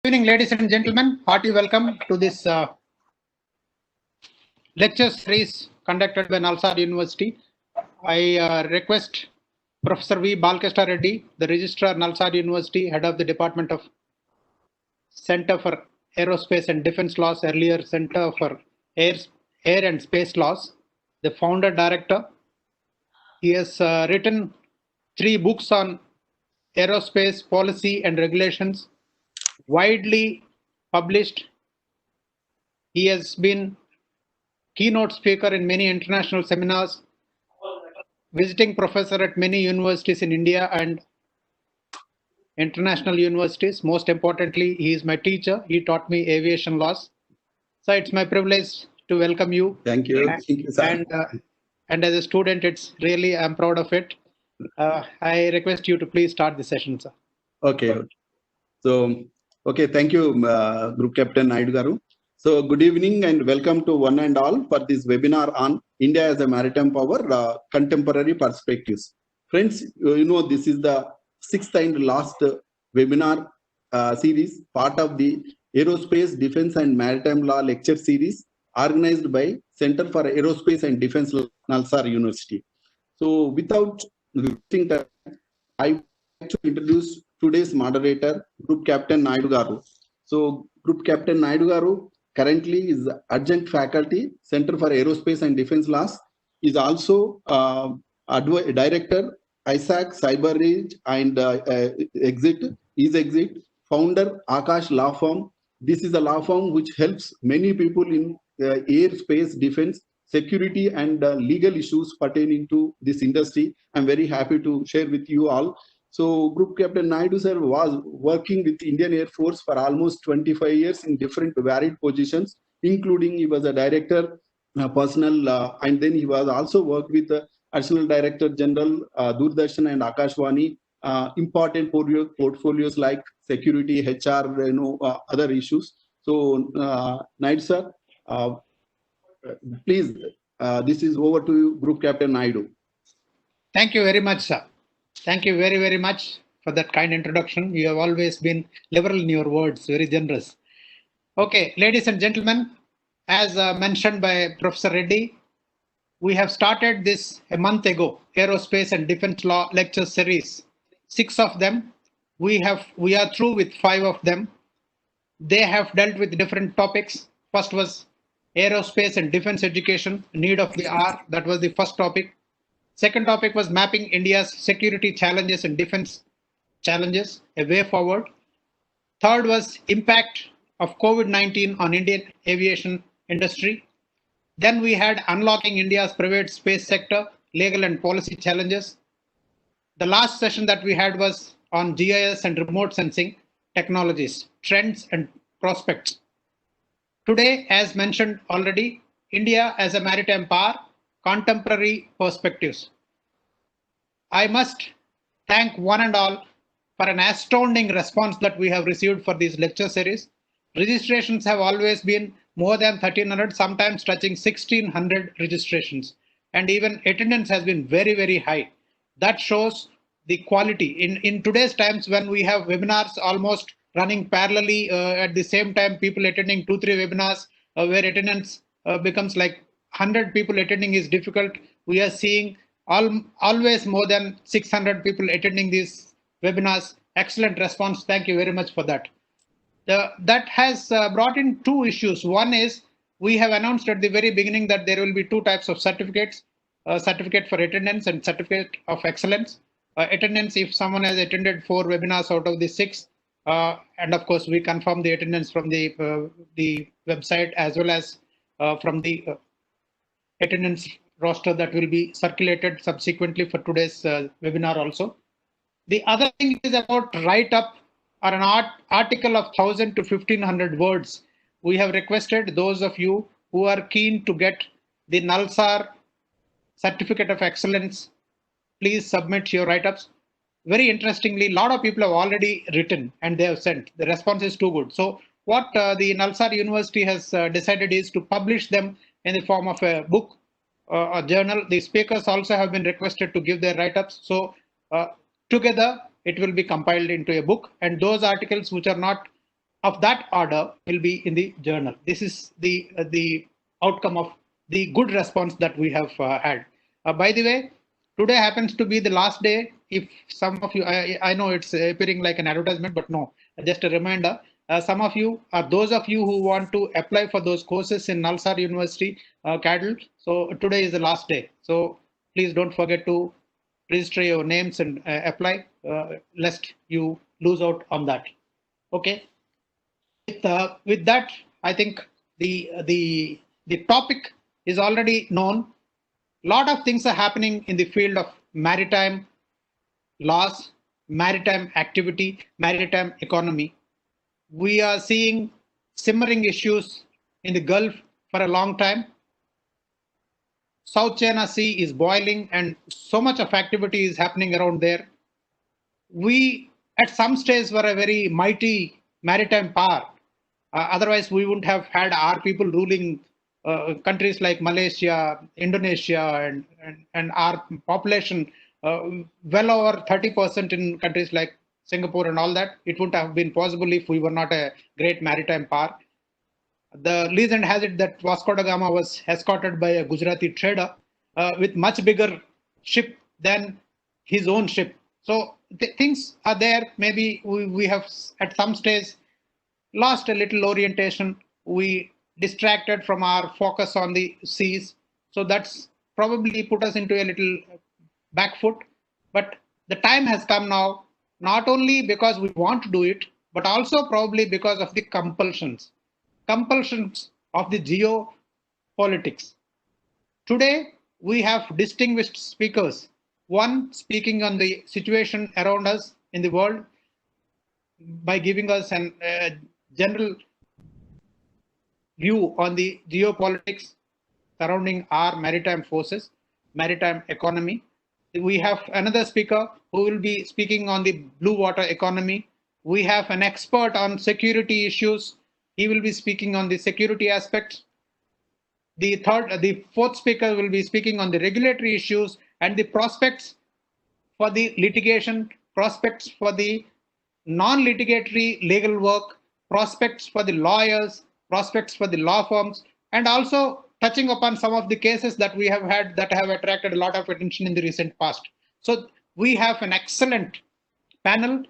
Good evening, ladies and gentlemen. Hearty welcome to this lecture series conducted by Nalsar University. I request Professor V. Balkrishna Reddy, the Registrar, Nalsar University, Head of the Department of Center for Aerospace and Defense Laws, earlier Center for Air and Space Laws, the founder director. He has written 3 books on aerospace policy and regulations, widely published. He has been keynote speaker in many international seminars, visiting professor at many universities in India and international universities. Most importantly, he is my teacher. He taught me aviation laws. So it's my privilege to welcome you. Thank you. Thank you, sir. And as a student, it's really, I'm proud of it. I request you to please start the session, sir. Okay. So, thank you, Group Captain Naidu Garu. So, good evening and welcome to one and all for this webinar on India as a maritime power, contemporary perspectives. Friends, this is the 6th and last webinar series, part of the Aerospace, Defense and Maritime Law lecture series organized by Center for Aerospace and Defense Law, Nalsar University. So, without wasting time, I would like to introduce today's moderator, Group Captain Naidu Garu. So, Group Captain Naidu Garu currently is adjunct faculty, Center for Aerospace and Defense Laws. Is also director, ISAC, Cyber Range and Exit, founder, Akash Law Firm. This is a law firm which helps many people in airspace defense, security and legal issues pertaining to this industry. I'm very happy to share with you all. So Group Captain Naidu sir was working with Indian Air Force for almost 25 years in different varied positions, including he was a director, personnel, and then he was also worked with Additional Director General, Doordarshan and Akashvani, important portfolios like security, HR, other issues. So Naidu sir, please, this is over to you, Group Captain Naidu. Thank you very much, sir. Thank you very, very much for that kind introduction. You have always been liberal in your words, very generous. Okay, ladies and gentlemen, as mentioned by Professor Reddy, we have started this a month ago, Aerospace and Defense Law lecture series. 6 of them. We are through with 5 of them. They have dealt with different topics. First was aerospace and defense education, need of the hour. That was the first topic. Second topic was mapping India's security challenges and defense challenges, a way forward. Third was impact of COVID-19 on Indian aviation industry. Then we had unlocking India's private space sector, legal and policy challenges. The last session that we had was on GIS and remote sensing technologies, trends and prospects. Today, as mentioned already, India as a maritime power, contemporary perspectives. I must thank one and all for an astounding response that we have received for this lecture series. Registrations have always been more than 1,300, sometimes touching 1,600 registrations. And even attendance has been very, very high. That shows the quality. In today's times, when we have webinars almost running parallelly at the same time, people attending 2-3 webinars where attendance becomes like 100 people attending is difficult. We are seeing always more than 600 people attending these webinars. Excellent response. Thank you very much for that. That has brought in 2 issues. One is we have announced at the very beginning that there will be 2 types of certificates, certificate for attendance and certificate of excellence. Attendance, if someone has attended 4 webinars out of the 6, and of course we confirm the attendance from the website as well as from the attendance roster that will be circulated subsequently for today's webinar also. The other thing is about write-up or an article of 1,000 to 1,500 words. We have requested those of you who are keen to get the Nalsar Certificate of Excellence, please submit your write-ups. Very interestingly, a lot of people have already written and they have sent. The response is too good. So what the Nalsar University has decided is to publish them in the form of a book, a journal. The speakers also have been requested to give their write-ups. So together, it will be compiled into a book. And those articles which are not of that order will be in the journal. This is the outcome of the good response that we have had. By the way, today happens to be the last day. If some of you, I know it's appearing like an advertisement, but no, just a reminder. Some of you are those of you who want to apply for those courses in Nalsar University, CADL. So today is the last day. So please don't forget to register your names and apply, lest you lose out on that. Okay. With that, I think the topic is already known. A lot of things are happening in the field of maritime laws, maritime activity, maritime economy. We are seeing simmering issues in the Gulf for a long time. South China Sea is boiling and so much of activity is happening around there. We at some stage were a very mighty maritime power. Otherwise, we wouldn't have had our people ruling countries like Malaysia, Indonesia, and our population well over 30% in countries like Singapore and all that. It wouldn't have been possible if we were not a great maritime power. The legend has it that Vasco da Gama was escorted by a Gujarati trader with much bigger ship than his own ship. So things are there. Maybe we have at some stage lost a little orientation. We distracted from our focus on the seas. So that's probably put us into a little back foot. But the time has come now, not only because we want to do it, but also probably because of the compulsions of the geopolitics. Today, we have distinguished speakers. One speaking on the situation around us in the world by giving us an general view on the geopolitics surrounding our maritime forces, maritime economy. We have another speaker who will be speaking on the blue water economy. We have an expert on security issues. He will be speaking on the security aspects. The fourth speaker will be speaking on the regulatory issues and the prospects for the litigation, prospects for the non-litigatory legal work, prospects for the lawyers, prospects for the law firms, and also touching upon some of the cases that we have had that have attracted a lot of attention in the recent past. So we have an excellent panel.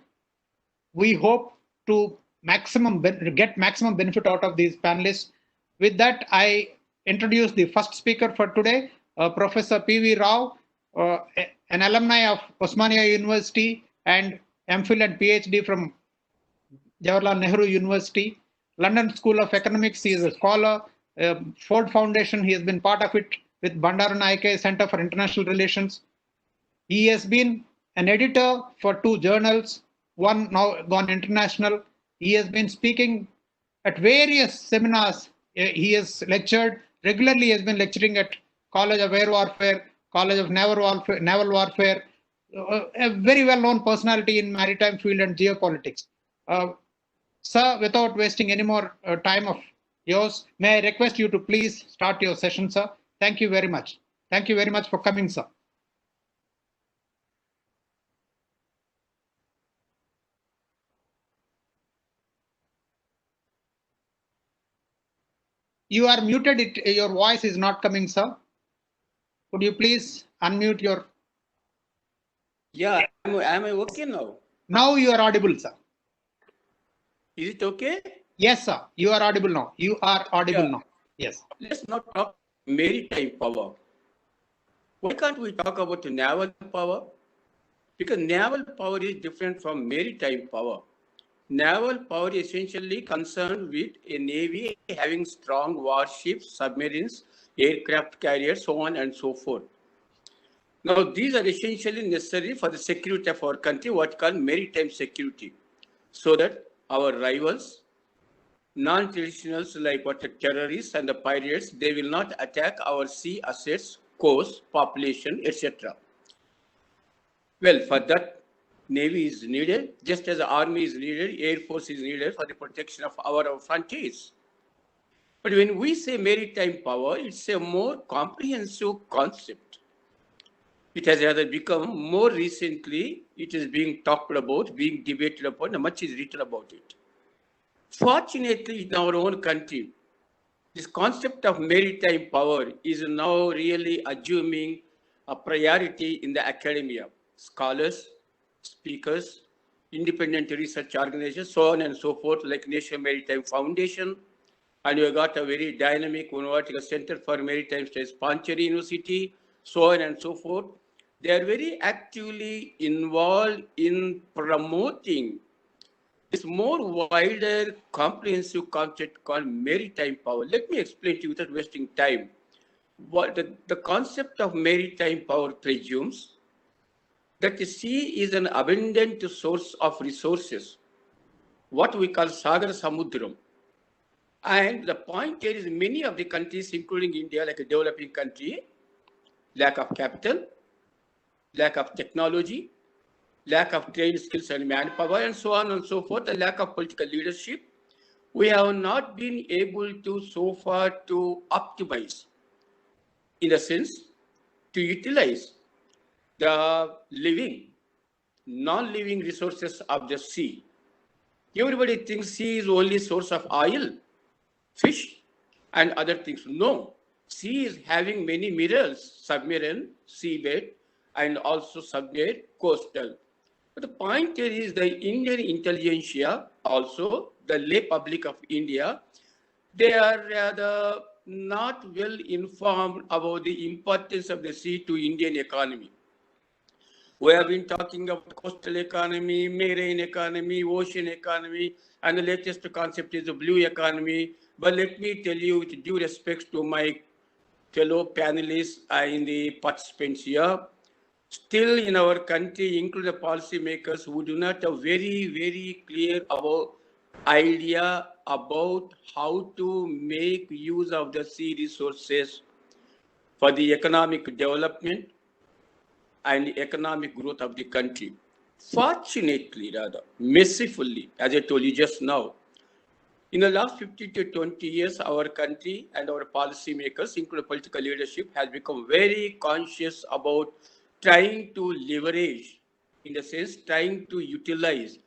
We hope to get maximum benefit out of these panelists. With that, I introduce the first speaker for today, Professor P.V. Rao, an alumni of Osmania University and MPhil and PhD from Jawaharlal Nehru University, London School of Economics. He is a scholar. Ford Foundation, he has been part of it with Bandaranaike Center for International Relations. He has been an editor for 2 journals, one now gone international. He has been speaking at various seminars. He has lectured regularly. He has been lecturing at College of Air Warfare, College of Naval Warfare, a very well-known personality in maritime field and geopolitics. Sir, without wasting any more time of yours, may I request you to please start your session, sir? Thank you very much. Thank you very much for coming, sir. You are muted. Your voice is not coming, sir. Could you please unmute your... Yeah, am I okay now? Now you are audible, sir. Is it okay? Yes, sir. You are audible now. You are audible now. Yes. Let's not talk maritime power. Why can't we talk about naval power? Because naval power is different from maritime power. Naval power is essentially concerned with a navy having strong warships, submarines, aircraft carriers, so on and so forth. Now, these are essentially necessary for the security of our country, what called maritime security, so that our rivals, non-traditionals like what the terrorists and the pirates, they will not attack our sea assets, coast, population, etc. Well, for that, Navy is needed, just as the Army is needed, Air Force is needed for the protection of our frontiers. But when we say maritime power, it's a more comprehensive concept. It has rather become more recently, it is being talked about, being debated upon, and much is written about it. Fortunately, in our own country, this concept of maritime power is now really assuming a priority in the academia. Scholars, speakers, independent research organizations, so on and so forth, like National Maritime Foundation, and you got a very dynamic University Center for Maritime Studies, Pondicherry University, so on and so forth. They are very actively involved in promoting this more wider, comprehensive concept called maritime power. Let me explain to you without wasting time. What the concept of maritime power presumes that the sea is an abundant source of resources, what we call Sagar Samudram. And the point here is many of the countries, including India, like a developing country, lack of capital, lack of technology, lack of trained skills and manpower, and so on and so forth, the lack of political leadership, we have not been able to so far to optimize, in a sense, to utilize the living, non-living resources of the sea. Everybody thinks sea is only source of oil, fish, and other things. No, sea is having many minerals, submarine, seabed, and also submarine, coastal. But the point here is the Indian intelligentsia, also the lay public of India, they are rather not well informed about the importance of the sea to Indian economy. We have been talking about coastal economy, marine economy, ocean economy, and the latest concept is the blue economy. But let me tell you, with due respect to my fellow panelists and the participants here, still in our country, including the policymakers who do not have very, very clear about idea about how to make use of the sea resources for the economic development and economic growth of the country. Fortunately, rather, mercifully, as I told you just now, in the last 50 to 20 years, our country and our policymakers, including political leadership, has become very conscious about trying to leverage, in the sense, trying to utilize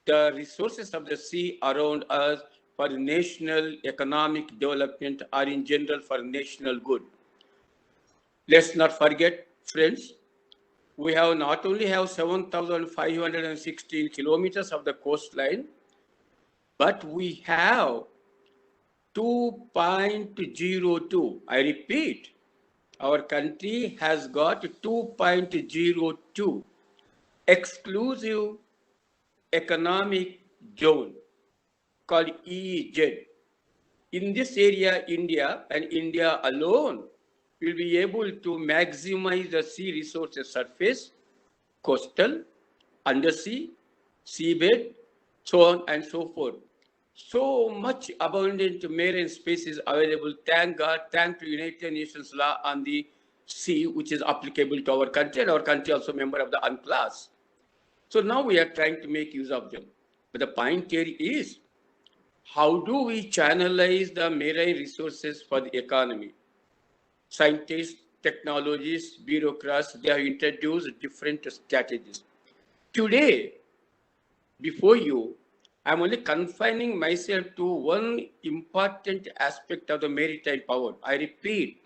the resources of the sea around us for national economic development or in general for national good. Let's not forget, friends, we have not only have 7,516 kilometers of the coastline, but we have 2.02. I repeat, our country has got 2.02 exclusive economic zone called EEZ. In this area, India and India alone will be able to maximize the sea resources surface, coastal, undersea, seabed, so on and so forth. So much abundant marine space is available, thank God, thanks to United Nations law on the sea, which is applicable to our country, and our country also member of the UNCLOS. So now we are trying to make use of them. But the point here is, how do we channelize the marine resources for the economy? Scientists, technologists, bureaucrats, they have introduced different strategies. Today, before you, I'm only confining myself to one important aspect of the maritime power. I repeat,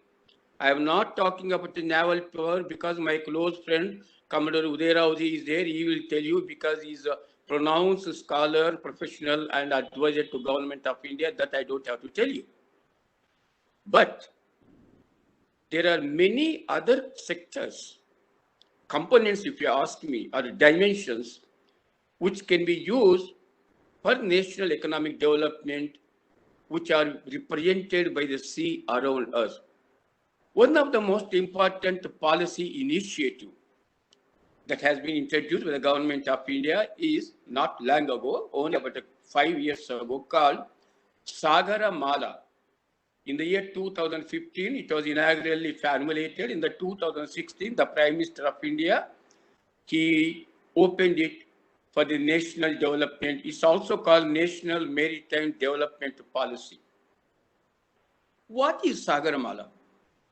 I am not talking about the naval power because my close friend, Commodore Udairaudi is there. He will tell you because he's a pronounced scholar, professional, and advisor to government of India. That I don't have to tell you. But there are many other sectors, components, if you ask me, or dimensions, which can be used for national economic development, which are represented by the sea around us. One of the most important policy initiative that has been introduced by the government of India is not long ago, only about 5 years ago, called Sagaramala. In the year 2015, it was inaugurally formulated. In the 2016, the Prime Minister of India, he opened it for the national development. It's also called National Maritime Development Policy. What is Sagaramala?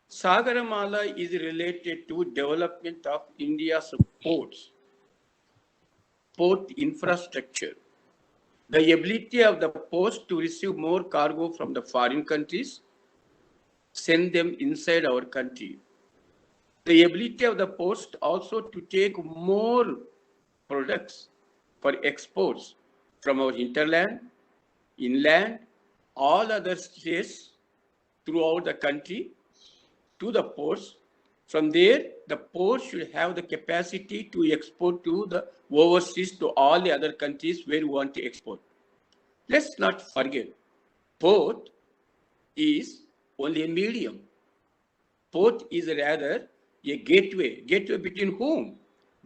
Sagaramala is related to development of India's ports, port infrastructure, The ability of the ports to receive more cargo from the foreign countries, send them inside our country. The ability of the ports also to take more products for exports from our hinterland, inland, all other states throughout the country to the ports. From there, the ports should have the capacity to export to the overseas to all the other countries where we want to export. Let's not forget, port is only a medium. Port is rather a gateway. Gateway between whom?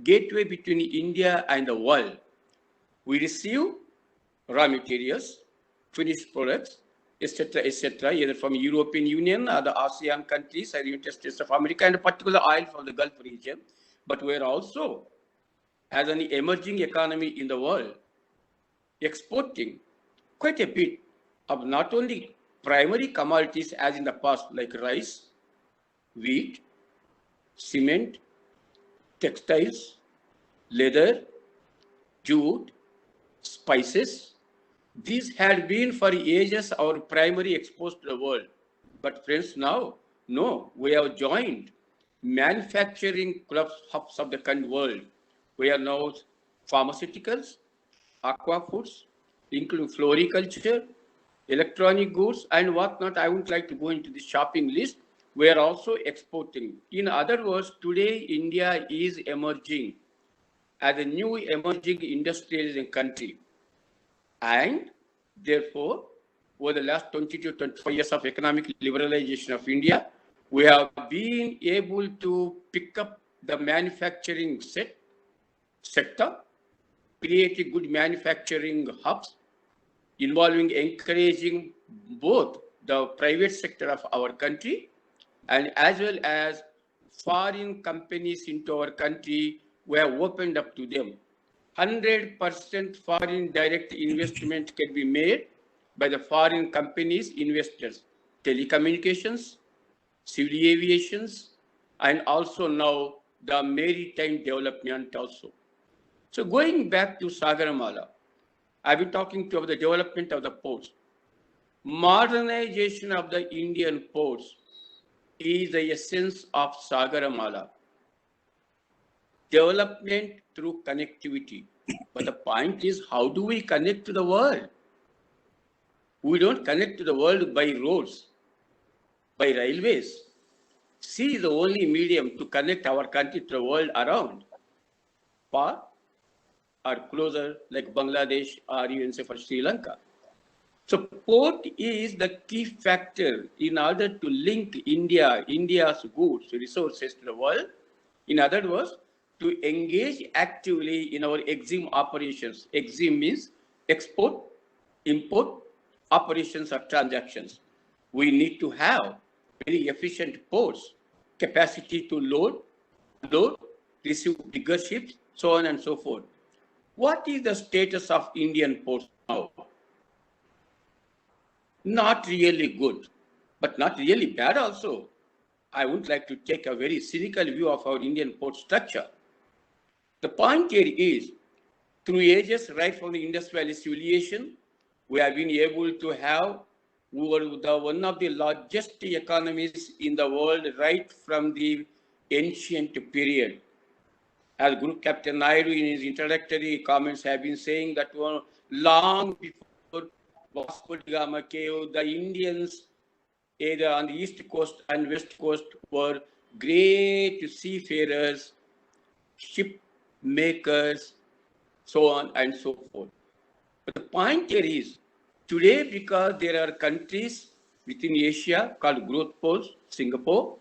Gateway between India and the world. We receive raw materials, finished products, etc., either from European Union or the ASEAN countries or United States of America, and particular oil from the Gulf region. But we are also, as an emerging economy in the world, exporting quite a bit of not only primary commodities as in the past, like rice, wheat, cement, textiles, leather, jute, spices. These had been for ages our primary exports to the world. But friends, now, no, we have joined manufacturing clubs, hubs of the world. We are now pharmaceuticals, aqua foods, including floriculture, electronic goods, and whatnot. I wouldn't like to go into the shopping list. We are also exporting. In other words, today India is emerging as a new emerging industrial country. And therefore, over the last 20 to 25 years of economic liberalization of India, we have been able to pick up the manufacturing sector, create good manufacturing hubs, involving encouraging both the private sector of our country and as well as foreign companies into our country. We have opened up to them. 100% foreign direct investment can be made by the foreign companies, investors, telecommunications, civil aviations, and also now the maritime development also. So going back to Sagaramala, I've been talking to the development of the ports. Modernization of the Indian ports is the essence of Sagaramala. Development through connectivity. But the point is, how do we connect to the world? We don't connect to the world by roads, by railways. Sea is the only medium to connect our country to the world around. Far or closer, like Bangladesh or even say for Sri Lanka. So port is the key factor in order to link India's goods, resources to the world. In other words, to engage actively in our EXIM operations. EXIM means export, import, operations or transactions. We need to have very efficient ports, capacity to load, receive bigger ships, so on and so forth. What is the status of Indian ports now? Not really good, but not really bad also. I would like to take a very cynical view of our Indian port structure. The point here is, through ages, right from the Indus Valley civilization, we have been able to have one of the largest economies in the world right from the ancient period. As Group Captain Naidu in his introductory comments have been saying that long before Vasco da Gama came, the Indians either on the east coast and west coast were great seafarers, ship makers, so on and so forth. But the point here is, today because there are countries within Asia called growth poles, Singapore,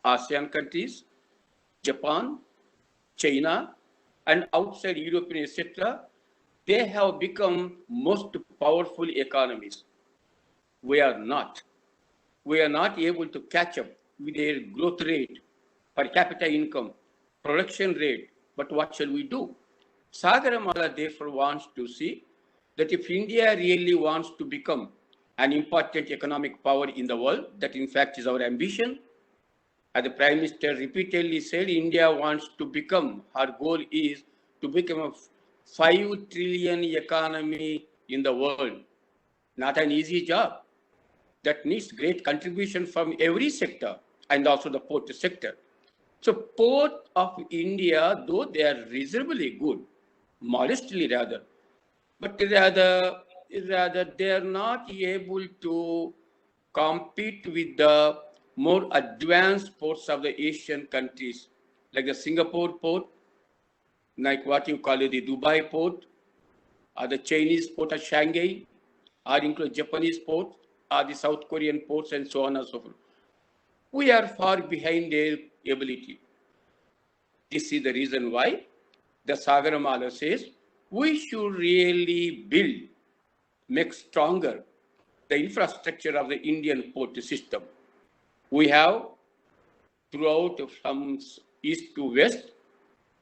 ASEAN countries, Japan, China, and outside European, etc., they have become most powerful economies. We are not. We are not able to catch up with their growth rate, per capita income, production rate. But what shall we do? Sagaramala therefore wants to see that if India really wants to become an important economic power in the world, that in fact is our ambition. As the Prime Minister repeatedly said, India wants to become, her goal is to become a 5 trillion economy in the world. Not an easy job. That needs great contribution from every sector and also the port sector. So Port of India, though they are reasonably good, modestly rather, but rather they are not able to compete with the more advanced ports of the Asian countries, like the Singapore port, like what you call it, the Dubai port, or the Chinese port of Shanghai, or include Japanese port, or the South Korean ports, and so on and so forth. We are far behind their ability. This is the reason why the Sagaramala says we should really build, make stronger the infrastructure of the Indian port system. We have throughout from east to west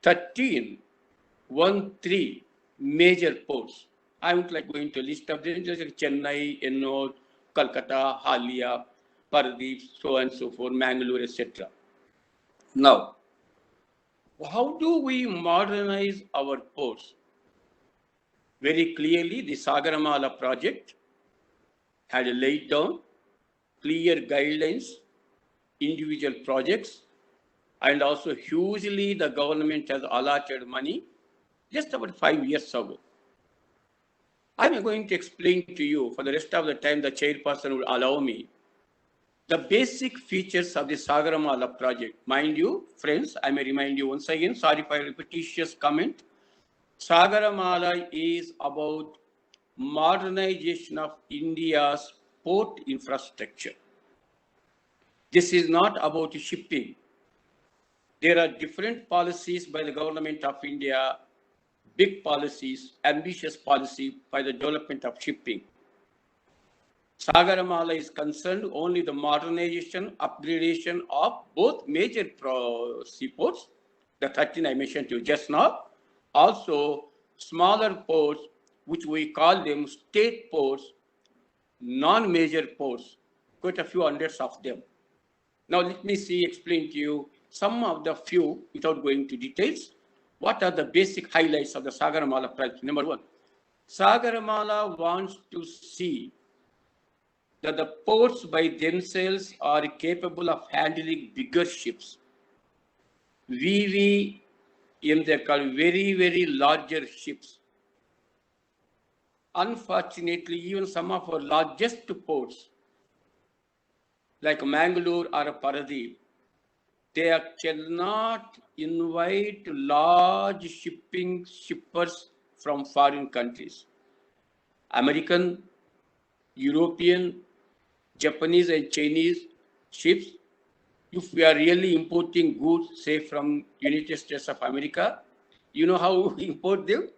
13 major ports. I would like going to list of them, just like Chennai, Ennore, Calcutta, Halia, Paradip, so on and so forth, Mangalore, etc. Now, how do we modernize our ports? Very clearly, the Sagaramala project had laid down clear guidelines, individual projects, and also hugely the government has allotted money just about 5 years ago. I'm going to explain to you, for the rest of the time the chairperson will allow me, the basic features of the Sagaramala project. Mind you, friends, I may remind you once again, sorry for a repetitious comment. Sagaramala is about modernization of India's port infrastructure. This is not about shipping. There are different policies by the government of India, big policies, ambitious policy by the development of shipping. Sagaramala is concerned only the modernization, upgradation of both major seaports, the 13 I mentioned to you just now, also smaller ports, which we call them state ports, non-major ports, quite a few hundreds of them. Now let me explain to you some of the few, without going to details, what are the basic highlights of the Sagaramala project. Number one, Sagaramala wants to see that the ports by themselves are capable of handling bigger ships. VV, they call very, very larger ships. Unfortunately, even some of our largest ports, like Mangalore or Paradip, they cannot invite large shippers from foreign countries. American, European, Japanese and Chinese ships, if we are really importing goods, say from United States of America, you know how we import them?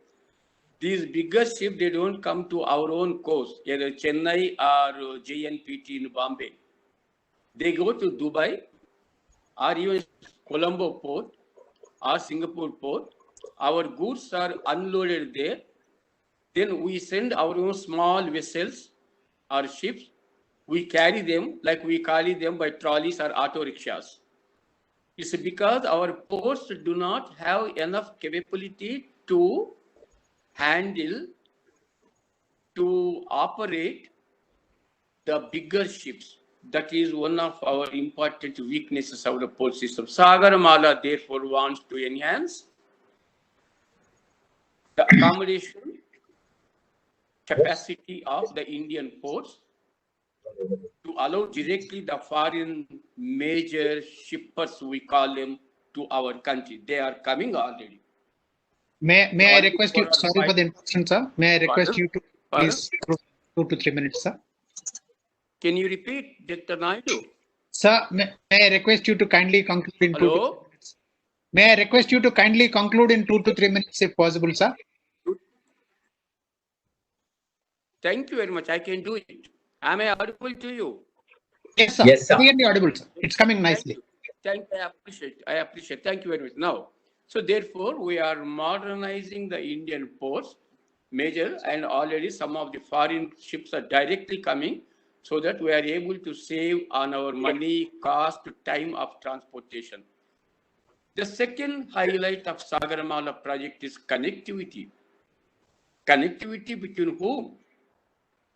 These bigger ships, they don't come to our own coast, either Chennai or JNPT in Bombay. They go to Dubai or even Colombo port or Singapore port. Our goods are unloaded there. Then we send our own small vessels or ships. We carry them like we carry them by trolleys or auto rickshaws. It's because our ports do not have enough capability to handle, to operate the bigger ships. That is one of our important weaknesses of the port system. Sagaramala therefore wants to enhance the accommodation capacity of the Indian ports to allow directly the foreign major shippers, we call them, to our country. They are coming already. May I request you, sorry for the interruption, sir. May I request you to please 2 to 3 minutes, sir. Can you repeat, Dr. Naidu? Sir, may I request you to kindly conclude in 2 to 3 minutes? May I request you to kindly conclude in 2 to 3 minutes if possible, sir? Thank you very much. I can do it. Am I audible to you? Yes, sir. Yes, sir. Clearly audible, sir. It's coming nicely. Thank you. I appreciate. Thank you very much. Now, so therefore, we are modernizing the Indian ports, major, and already some of the foreign ships are directly coming, so that we are able to save on our money, cost, time of transportation. The second highlight of Sagaramala project is connectivity. Connectivity between whom?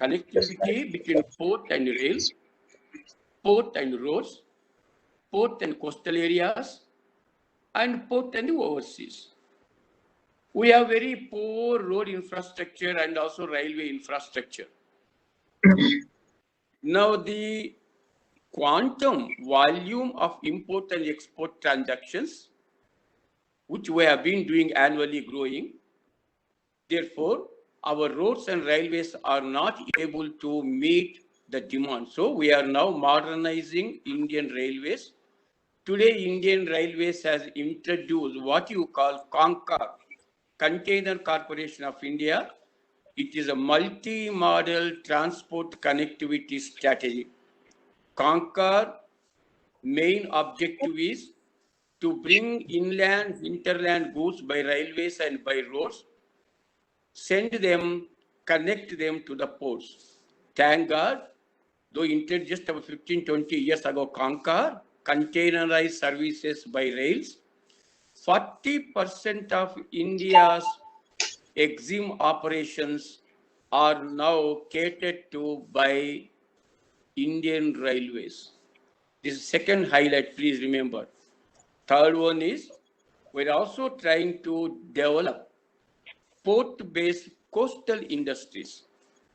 Connectivity between port and rail, port and roads, port and coastal areas, and port and overseas. We have very poor road infrastructure and also railway infrastructure. Now, the quantum volume of import and export transactions, which we have been doing annually growing, therefore, our roads and railways are not able to meet the demand. So we are now modernizing Indian railways. Today, Indian Railways has introduced what you call CONCOR, Container Corporation of India. It is a multi-modal transport connectivity strategy. CONCOR main objective is to bring inland, hinterland goods by railways and by roads, send them, connect them to the ports. Thank God, though introduced just about 15-20 years ago, CONCOR, containerized services by rails, 40% of India's EXIM operations are now catered to by Indian Railways. This is second highlight, please remember. Third one is, we're also trying to develop port-based coastal industries.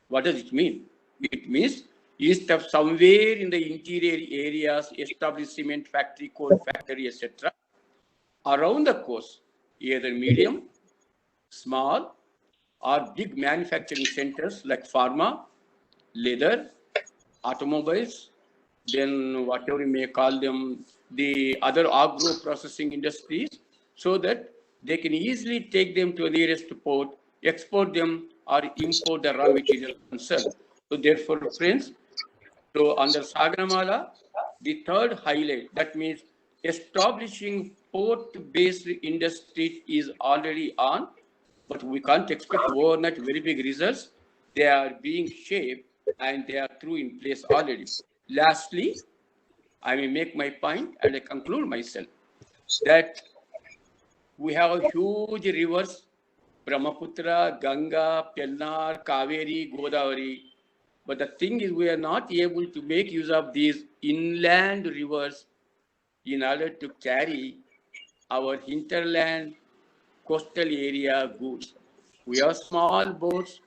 What does it mean? It means instead of somewhere in the interior areas, establish cement factory, coal factory, etc. Around the coast, either medium, small, or big manufacturing centers like pharma, leather, automobiles, then whatever you may call them, the other agro processing industries, so that they can easily take them to the nearest port, export them, or import the raw material themselves. So therefore, friends, so under Sagaramala, the third highlight, that means establishing port-based industry is already on, but we can't expect overnight very big results. They are being shaped and they are through in place already. Lastly, I may make my point and I conclude myself that we have huge rivers, Brahmaputra, Ganga, Pennar, Kaveri, Godavari. But the thing is, we are not able to make use of these inland rivers in order to carry our hinterland, coastal area goods. We have small boats,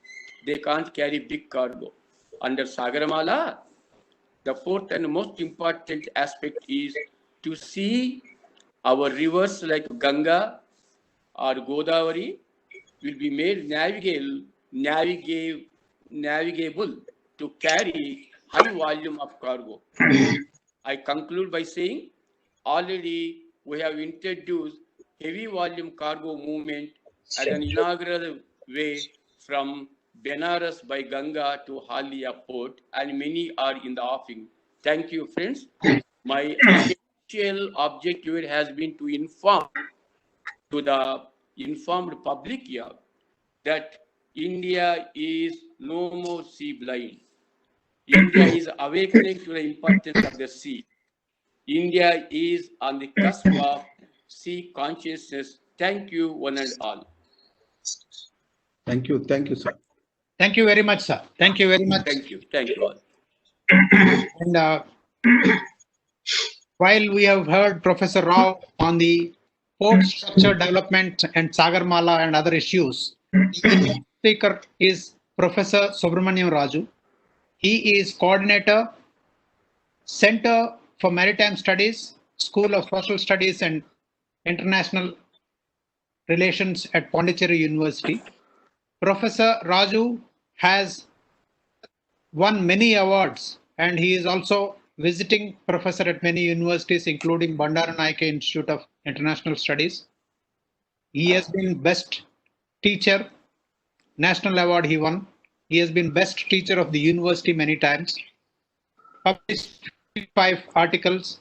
they can't carry big cargo. Under Sagaramala, the fourth and most important aspect is to see our rivers like Ganga or Godavari will be made navigable to carry high volume of cargo. I conclude by saying, already we have introduced heavy volume cargo movement as an inaugural way from Benares by Ganga to Halia port, and many are in the offing. Thank you, friends. My essential objective has been to inform to the informed public here that India is no more sea blind. India is awakening to the importance of the sea. India is on the cusp of sea consciousness. Thank you, one and all. Thank you, sir. Thank you very much, sir. Thank you very much. Thank you all. And while we have heard Professor Rao on the port structure development and Sagaramala and other issues, the next speaker is Professor Subramaniam Raju. He is coordinator, Center for Maritime Studies, School of Social Studies and International Relations at Pondicherry University. Professor Raju has won many awards, and he is also visiting professor at many universities, including Bandaranaike Institute of International Studies. He has been Best Teacher, National Award he won. He has been Best Teacher of the University many times. Published 55 articles,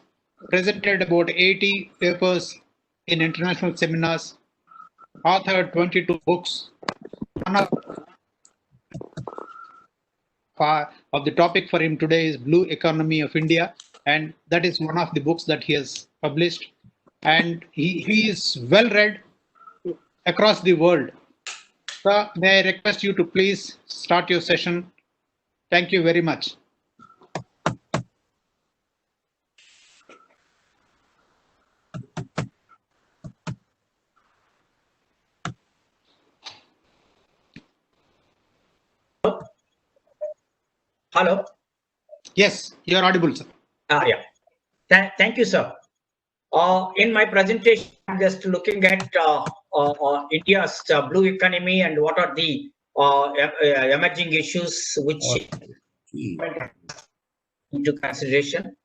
presented about 80 papers in international seminars, authored 22 books. One of the topic for him today is Blue Economy of India, and that is one of the books that he has published. And he is well read across the world. Sir, may I request you to please start your session? Thank you very much. Hello. Yes, you are audible, sir. Yeah. Thank you, sir. In my presentation, I'm just looking at India's blue economy and what are the emerging issues which into consideration.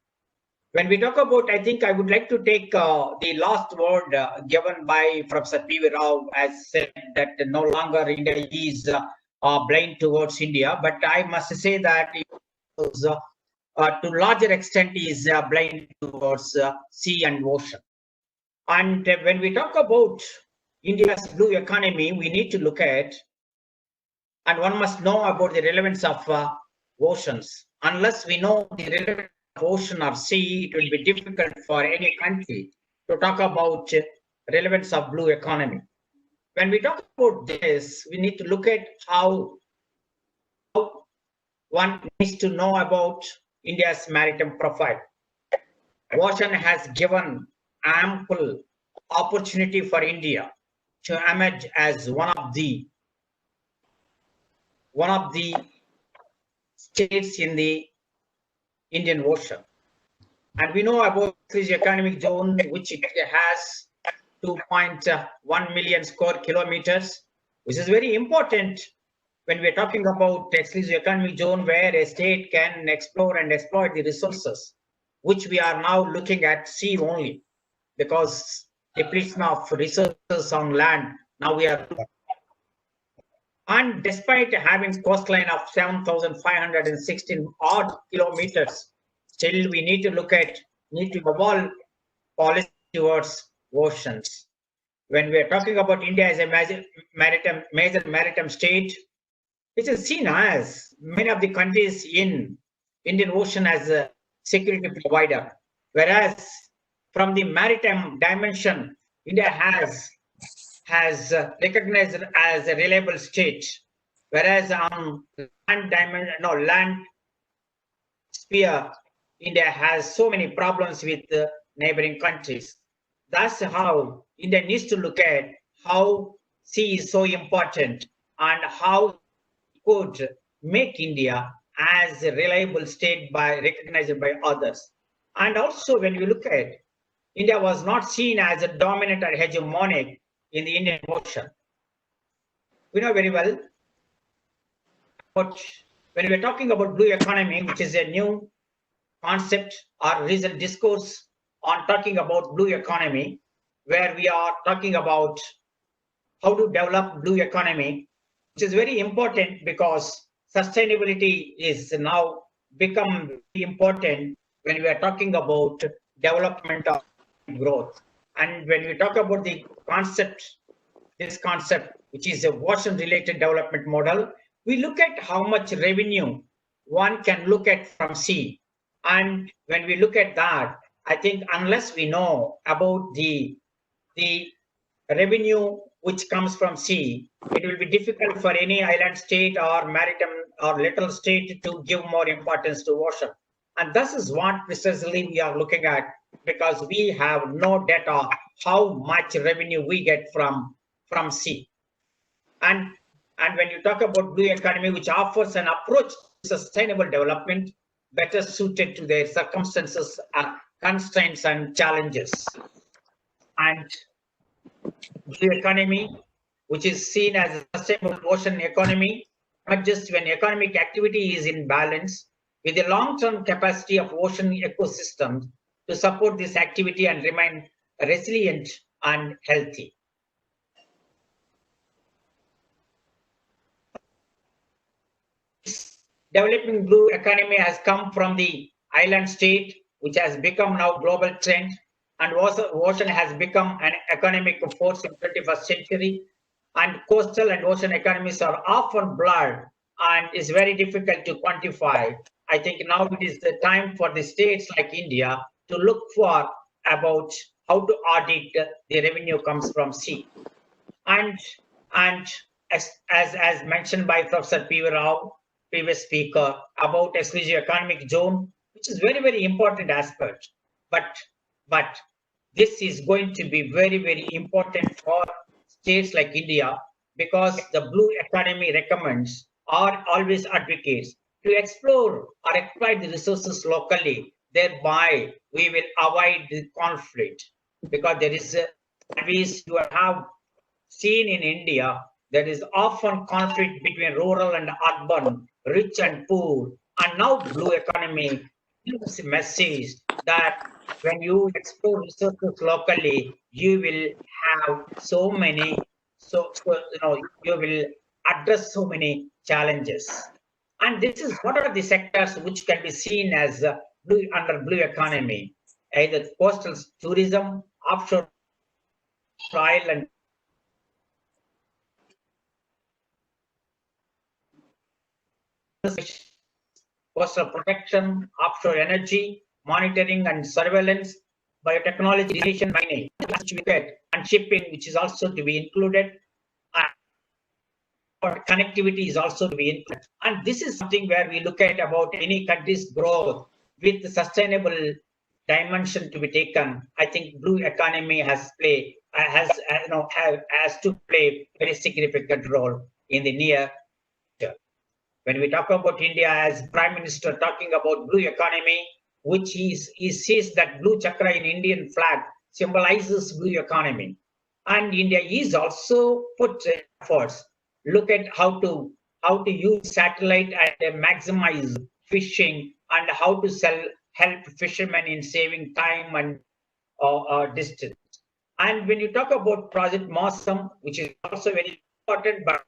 When we talk about, I think I would like to take the last word given by Professor P.V. Rao, as said that no longer India is blind towards India, but I must say that it was, to larger extent is blind towards sea and ocean. And when we talk about India's blue economy, we need to look at, and one must know about the relevance of oceans. Unless we know the relevance of ocean or sea, it will be difficult for any country to talk about relevance of blue economy. When we talk about this, we need to look at how one needs to know about India's maritime profile. Ocean has given ample opportunity for India to emerge as one of the states in the Indian Ocean. And we know about this economic zone, which it has 2.1 million square kilometers, which is very important when we're talking about exclusive economic zone where a state can explore and exploit the resources, which we are now looking at sea only, because depletion of resources on land, now we are. And despite having coastline of 7,516 odd kilometers, still we need to evolve policy towards oceans. When we are talking about India as a major maritime state, it is seen as many of the countries in Indian Ocean as a security provider, whereas from the maritime dimension, India has recognized as a reliable state, whereas on land sphere, India has so many problems with neighboring countries. That's how India needs to look at how sea is so important and how it could make India as a reliable state recognized by others. And also when you look at, India was not seen as a dominant or hegemonic in the Indian Ocean. We know very well, but when we're talking about blue economy, which is a new concept or recent discourse on talking about blue economy, where we are talking about how to develop blue economy, which is very important because sustainability is now become very important when we are talking about development of growth. And when we talk about the concept, this concept, which is a ocean-related development model, we look at how much revenue one can look at from sea. And when we look at that, I think unless we know about the revenue which comes from sea, it will be difficult for any island state or maritime or little state to give more importance to ocean. And this is what precisely we are looking at, because we have no data how much revenue we get from sea. And when you talk about blue economy, which offers an approach to sustainable development better suited to their circumstances, constraints and challenges. And blue economy, which is seen as a sustainable ocean economy, not just when economic activity is in balance with the long-term capacity of ocean ecosystems to support this activity and remain resilient and healthy. This developing blue economy has come from the island state, which has become now global trend, and ocean has become an economic force in the 21st century. And coastal and ocean economies are often blurred and is very difficult to quantify. I think now it is the time for the states like India to look for about how to audit the revenue comes from sea. And as mentioned by Professor P. V. Rao, previous speaker, about exclusive economic zone, which is very, very important aspect. But this is going to be very, very important for states like India, because the blue economy recommends or always advocates to explore or exploit the resources locally. Thereby, we will avoid the conflict, because there is always you have seen in India, there is often conflict between rural and urban, rich and poor. And now blue economy gives a message that when you explore resources locally, you will have so many, you will address so many challenges. And this is what are the sectors which can be seen as under blue economy, either coastal tourism, offshore oil and coastal protection, offshore energy, monitoring and surveillance, biotechnology, irrigation, mining, and shipping, which is also to be included, and connectivity is also to be included. And this is something where we look at about any country's growth with the sustainable dimension to be taken. I think blue economy has to play very significant role in the near future. When we talk about India as Prime Minister talking about blue economy, which he says that blue chakra in Indian flag symbolizes blue economy. And India is also put efforts, look at how to use satellite and maximize fishing, and how to help fishermen in saving time and distance. And when you talk about Project Mosam, which is also very important, but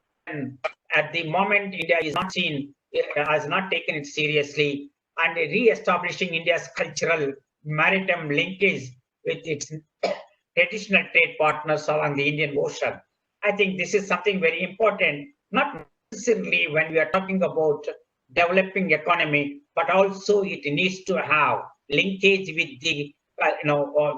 at the moment India is not seen, has not taken it seriously, and re-establishing India's cultural maritime linkage with its traditional trade partners along the Indian Ocean. I think this is something very important, not necessarily when we are talking about developing economy, but also it needs to have linkage with the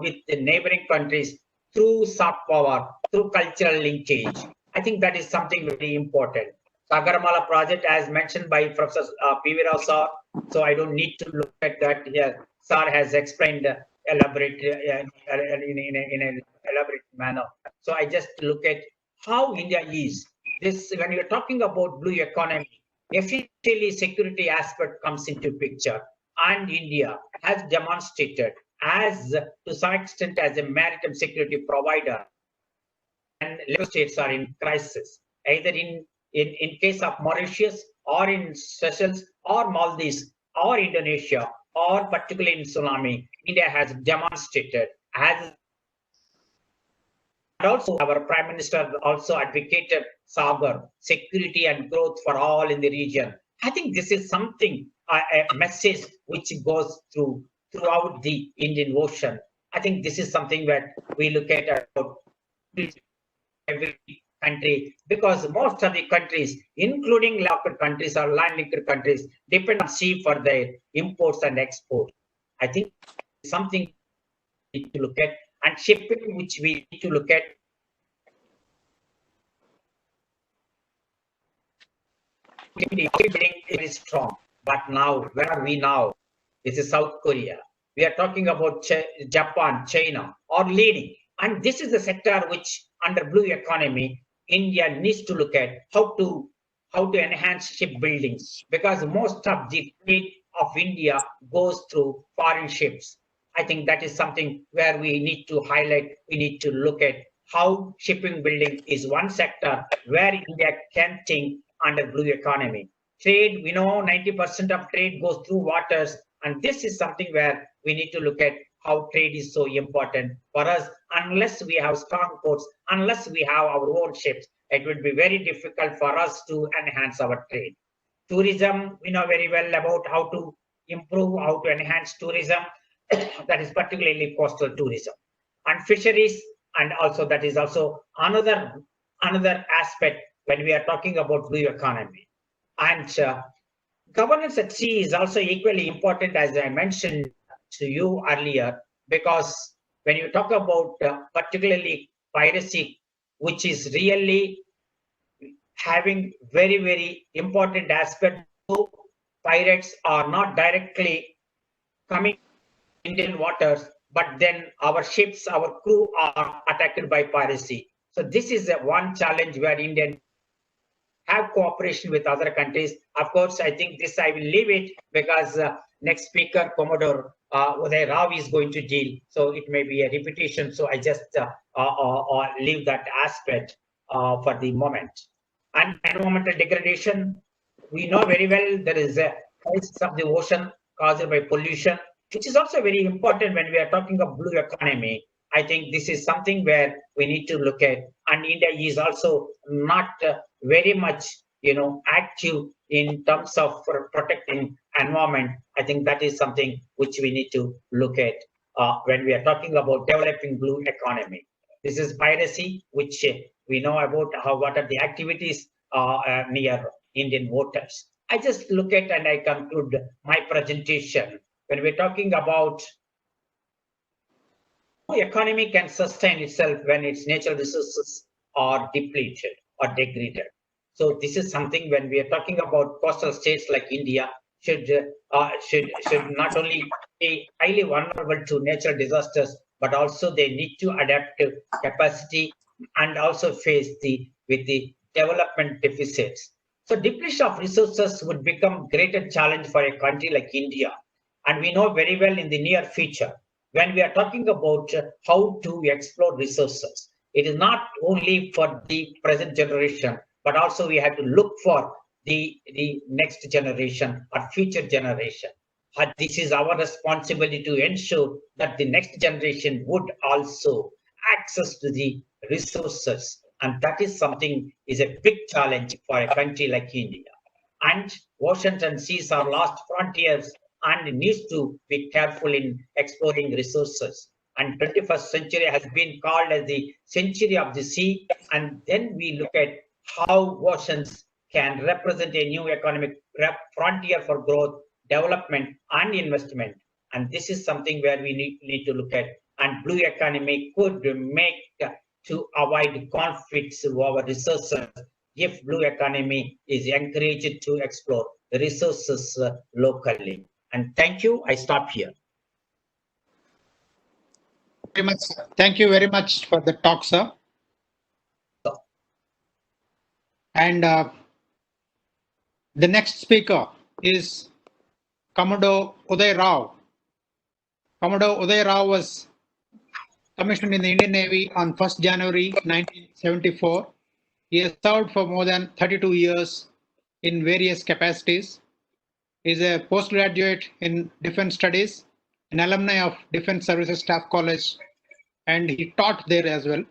with the neighboring countries through soft power, through cultural linkage. I think that is something very important. Sagaramala project, as mentioned by Professor P. V. Rao sir, so I don't need to look at that here. Sir has explained elaborate in an elaborate manner. So I just look at how India is. This, when you're talking about blue economy, essentially security aspect comes into picture, and India has demonstrated as to some extent as a maritime security provider, and states are in crisis, either in case of Mauritius or in Seychelles or Maldives or Indonesia, or particularly in tsunami, India has demonstrated as. And also our Prime Minister also advocated Sagar, security and growth for all in the region. I think this is something, a message which goes throughout the Indian Ocean. I think this is something that we look at about every country, because most of the countries, including locked countries or land-linked countries, depend on sea for their imports and exports. I think something we need to look at, and shipping, which we need to look at. Building is strong, but now where are we now? This is South Korea. We are talking about Japan, China, or leading, and this is the sector which, under blue economy, India needs to look at how to enhance shipbuilding, because most of the trade of India goes through foreign ships. I think that is something where we need to highlight. We need to look at how shipping building is one sector where India can think under blue economy. Trade, we know 90% of trade goes through waters, and this is something where we need to look at how trade is so important for us. Unless we have strong ports, unless we have our own ships, it would be very difficult for us to enhance our trade. Tourism, we know very well about how to improve, how to enhance tourism. That is particularly coastal tourism. And fisheries, and also that is also another aspect when we are talking about blue economy. And governance at sea is also equally important, as I mentioned to you earlier, because when you talk about particularly piracy, which is really having very, very important aspect. So pirates are not directly coming Indian waters, but then our ships, our crew are attacked by piracy. So this is one challenge where India have cooperation with other countries. Of course, I think this I will leave it because next speaker, Commodore Uday Rao, is going to deal. So it may be a repetition. So I just leave that aspect for the moment. And environmental degradation, we know very well there is a crisis of the ocean caused by pollution, which is also very important when we are talking of blue economy. I think this is something where we need to look at, and India is also not very much, active in terms of protecting environment. I think that is something which we need to look at when we are talking about developing blue economy. This is piracy, which we know about what are the activities near Indian waters. I just look at and I conclude my presentation. When we're talking about economy can sustain itself when its natural resources are depleted or degraded. So this is something when we are talking about coastal states like India should not only be highly vulnerable to natural disasters, but also they need to adapt to capacity and also face with the development deficits. So depletion of resources would become greater challenge for a country like India. And we know very well in the near future, when we are talking about how to explore resources, it is not only for the present generation, but also we have to look for the next generation or future generation. This is our responsibility to ensure that the next generation would also access to the resources. And that is something is a big challenge for a country like India. And oceans and seas are lost frontiers and needs to be careful in exploring resources. And 21st century has been called as the century of the sea. And then we look at how oceans can represent a new economic frontier for growth, development, and investment. And this is something where we need to look at. And blue economy could make to avoid conflicts over resources if blue economy is encouraged to explore the resources locally. And thank you. I stop here. Very much, sir. Thank you very much for the talk, sir. And the next speaker is Commodore Uday Rao. Commodore Uday Rao was commissioned in the Indian Navy on 1st January 1974. He has served for more than 32 years in various capacities. He is a postgraduate in Defense Studies, an alumni of Defense Services Staff College, and he taught there as well.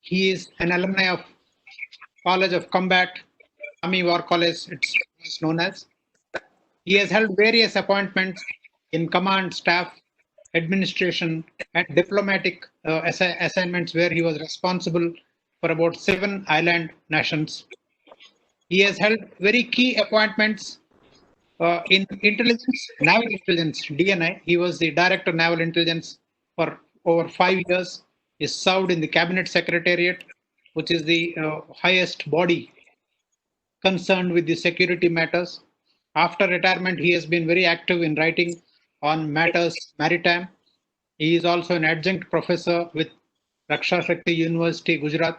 He is an alumni of College of Combat, Army War College, it's known as. He has held various appointments in command, staff, administration, and diplomatic assignments where he was responsible for about 7 island nations. He has held very key appointments in intelligence, naval intelligence, DNI. He was the Director of Naval Intelligence for over 5 years. He served in the Cabinet Secretariat, which is the highest body concerned with the security matters. After retirement, he has been very active in writing on matters maritime. He is also an adjunct professor with Raksha Shakti University, Gujarat.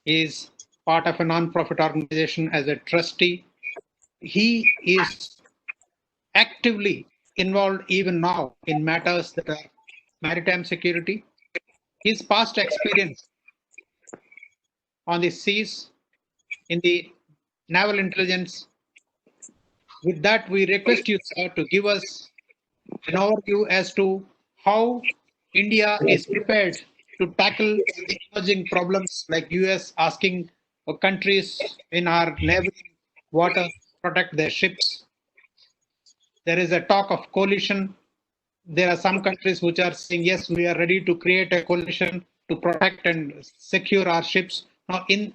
He is part of a non-profit organization as a trustee. He is actively involved even now in matters that are maritime security. His past experience on the seas, in the naval intelligence. With that, we request you, sir, to give us an overview as to how India is prepared to tackle the emerging problems like US asking countries in our neighboring waters to protect their ships. There is a talk of coalition. There are some countries which are saying, yes, we are ready to create a coalition to protect and secure our ships. Now, in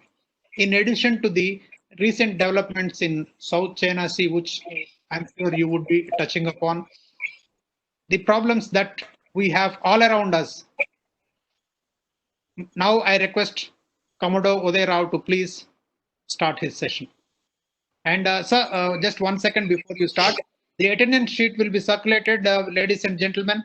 addition to the recent developments in South China Sea, which I'm sure you would be touching upon, the problems that we have all around us. Now I request Commodore Uday Rao to please start his session. And sir, just 1 second before you start, the attendance sheet will be circulated, ladies and gentlemen.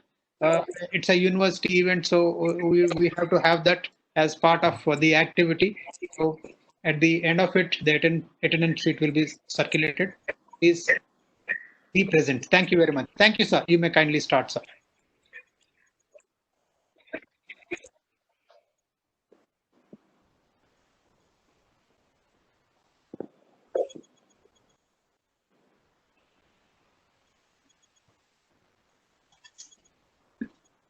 It's a university event, so we have to have that as part of the activity. So at the end of it, the attendance sheet will be circulated. Please be present. Thank you very much. Thank you, sir. You may kindly start, sir.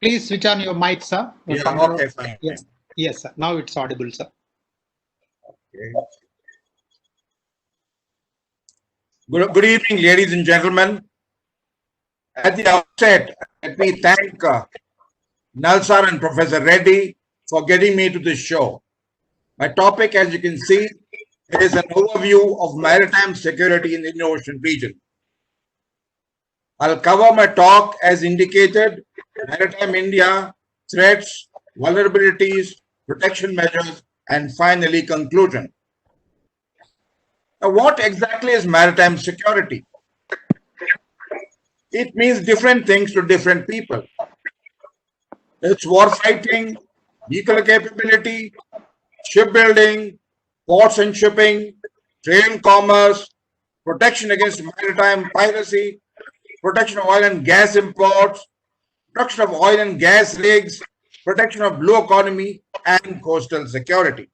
Please switch on your mic, sir. Yeah, okay, fine. Yes, yes, sir. Now it's audible, sir. Okay. Good evening, ladies and gentlemen. At the outset, let me thank Nalsar and Professor Reddy for getting me to this show. My topic, as you can see, is an overview of maritime security in the Indian Ocean region. I'll cover my talk as indicated: Maritime India, threats, vulnerabilities, protection measures, and finally conclusion. Now, what exactly is maritime security? It means different things to different people. It's war fighting, nuclear capability, shipbuilding, ports and shipping, trade and commerce, protection against maritime piracy, protection of oil and gas imports, protection of oil and gas rigs, protection of blue economy, and coastal security.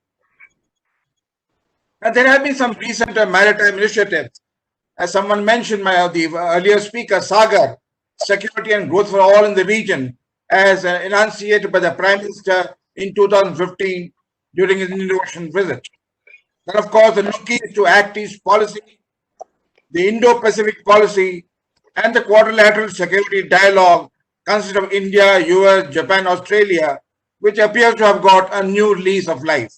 And there have been some recent maritime initiatives. As someone mentioned, the earlier speaker, Sagar, security and growth for all in the region, as enunciated by the Prime Minister in 2015 during his Indian Ocean visit. Then, of course, the Nookie to Act East policy, the Indo-Pacific policy, and the quadrilateral security dialogue consisting of India, US, Japan, Australia, which appears to have got a new lease of life.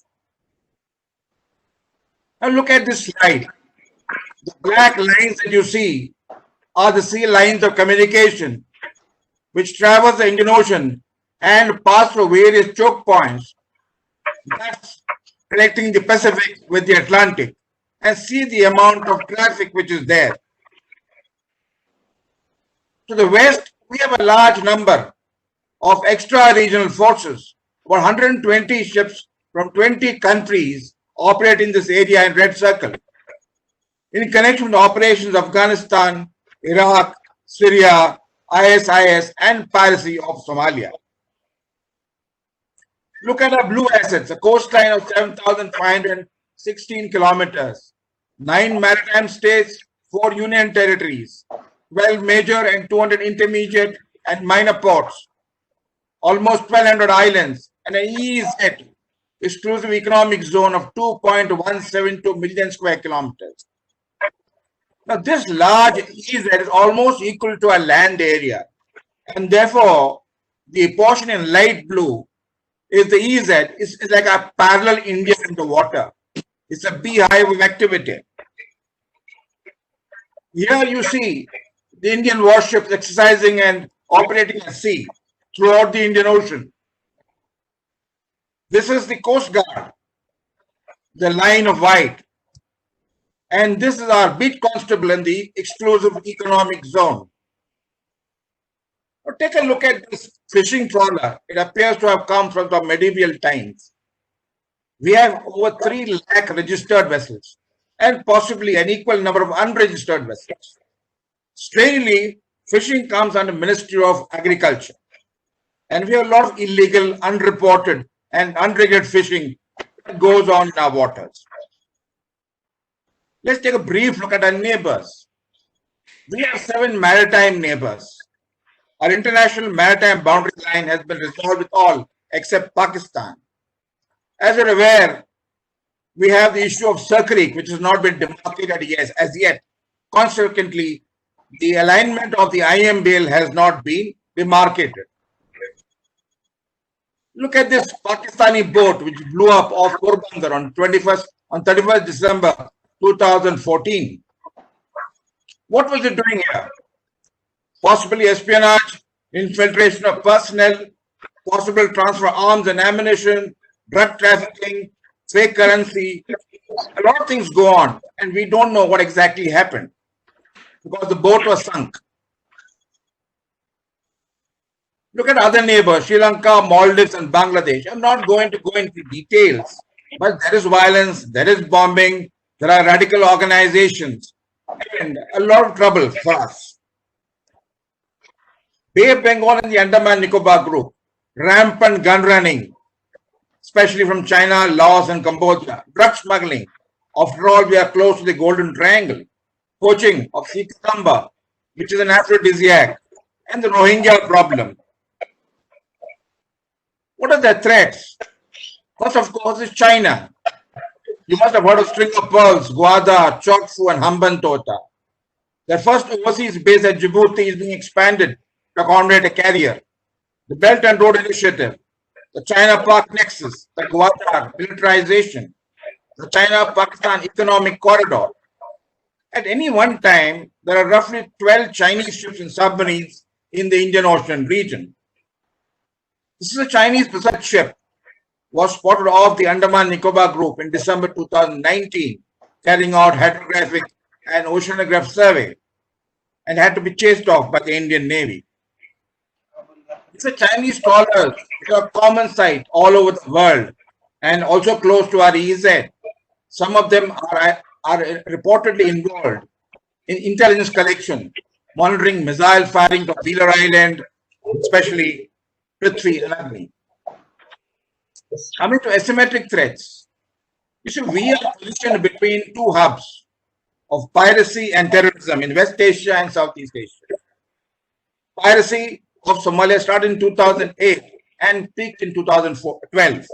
Now look at this slide. The black lines that you see are the sea lines of communication, which traverse the Indian Ocean and pass through various choke points, thus connecting the Pacific with the Atlantic, and see the amount of traffic which is there. To the west, we have a large number of extra-regional forces, about 120 ships from 20 countries operate in this area in red circle, in connection with operations of Afghanistan, Iraq, Syria, ISIS, and piracy of Somalia. Look at our blue assets, a coastline of 7,516 kilometers, 9 maritime states, 4 union territories, 12 major and 200 intermediate and minor ports, almost 1,200 islands, and an EEZ, exclusive economic zone of 2.172 million square kilometers. Now, this large EEZ is almost equal to a land area, and therefore, the portion in light blue is the EEZ is like a parallel India in the water. It's a beehive of activity. Here you see the Indian warships exercising and operating at sea throughout the Indian Ocean. This is the Coast Guard, the line of white. And this is our beat constable in the exclusive economic zone. Now take a look at this fishing trawler. It appears to have come from the medieval times. We have over 3 lakh registered vessels and possibly an equal number of unregistered vessels. Strangely, fishing comes under Ministry of Agriculture. And we have a lot of illegal, unreported, and unregulated fishing that goes on in our waters. Let's take a brief look at our neighbors. We have 7 maritime neighbors. Our international maritime boundary line has been resolved with all except Pakistan. As you're aware, we have the issue of Sir Creek, which has not been demarcated as yet. Consequently, the alignment of the IMBL has not been demarcated. Look at this Pakistani boat which blew up off Porbandar on 31st December 2014. What was it doing here? Possibly espionage, infiltration of personnel, possible transfer of arms and ammunition, drug trafficking, fake currency, A lot of things go on, and we don't know what exactly happened because the boat was sunk. Look at other neighbors, Sri Lanka, Maldives, and Bangladesh. I'm not going to go into details, but there is violence, there is bombing, there are radical organizations, and a lot of trouble for us. Bay of Bengal and the Andaman Nicobar group, rampant gun running, especially from China, Laos, and Cambodia, drug smuggling. After all, we are close to the Golden Triangle, poaching of sea cucumber, which is an aphrodisiac, and the Rohingya problem. What are the threats? First, of course, is China. You must have heard of String of Pearls, Guada, Chokfu, and Hambantota. Their first overseas base at Djibouti is being expanded to accommodate a carrier. The Belt and Road Initiative, the China-Pak Nexus, the Guadar militarization, the China-Pakistan Economic Corridor. At any one time, there are roughly 12 Chinese ships and submarines in the Indian Ocean region. This is a Chinese research ship, was spotted off the Andaman Nicobar group in December 2019, carrying out hydrographic and oceanograph survey, and had to be chased off by the Indian Navy. It's a Chinese trawlers, which are a common sight all over the world and also close to our EEZ. Some of them are reportedly involved in intelligence collection, monitoring missile firing from Wheeler Island, especially Prithvi and Agni. Coming to asymmetric threats, you see, we are positioned between two hubs of piracy and terrorism in West Asia and Southeast Asia. Piracy of Somalia started in 2008 and peaked in 2012.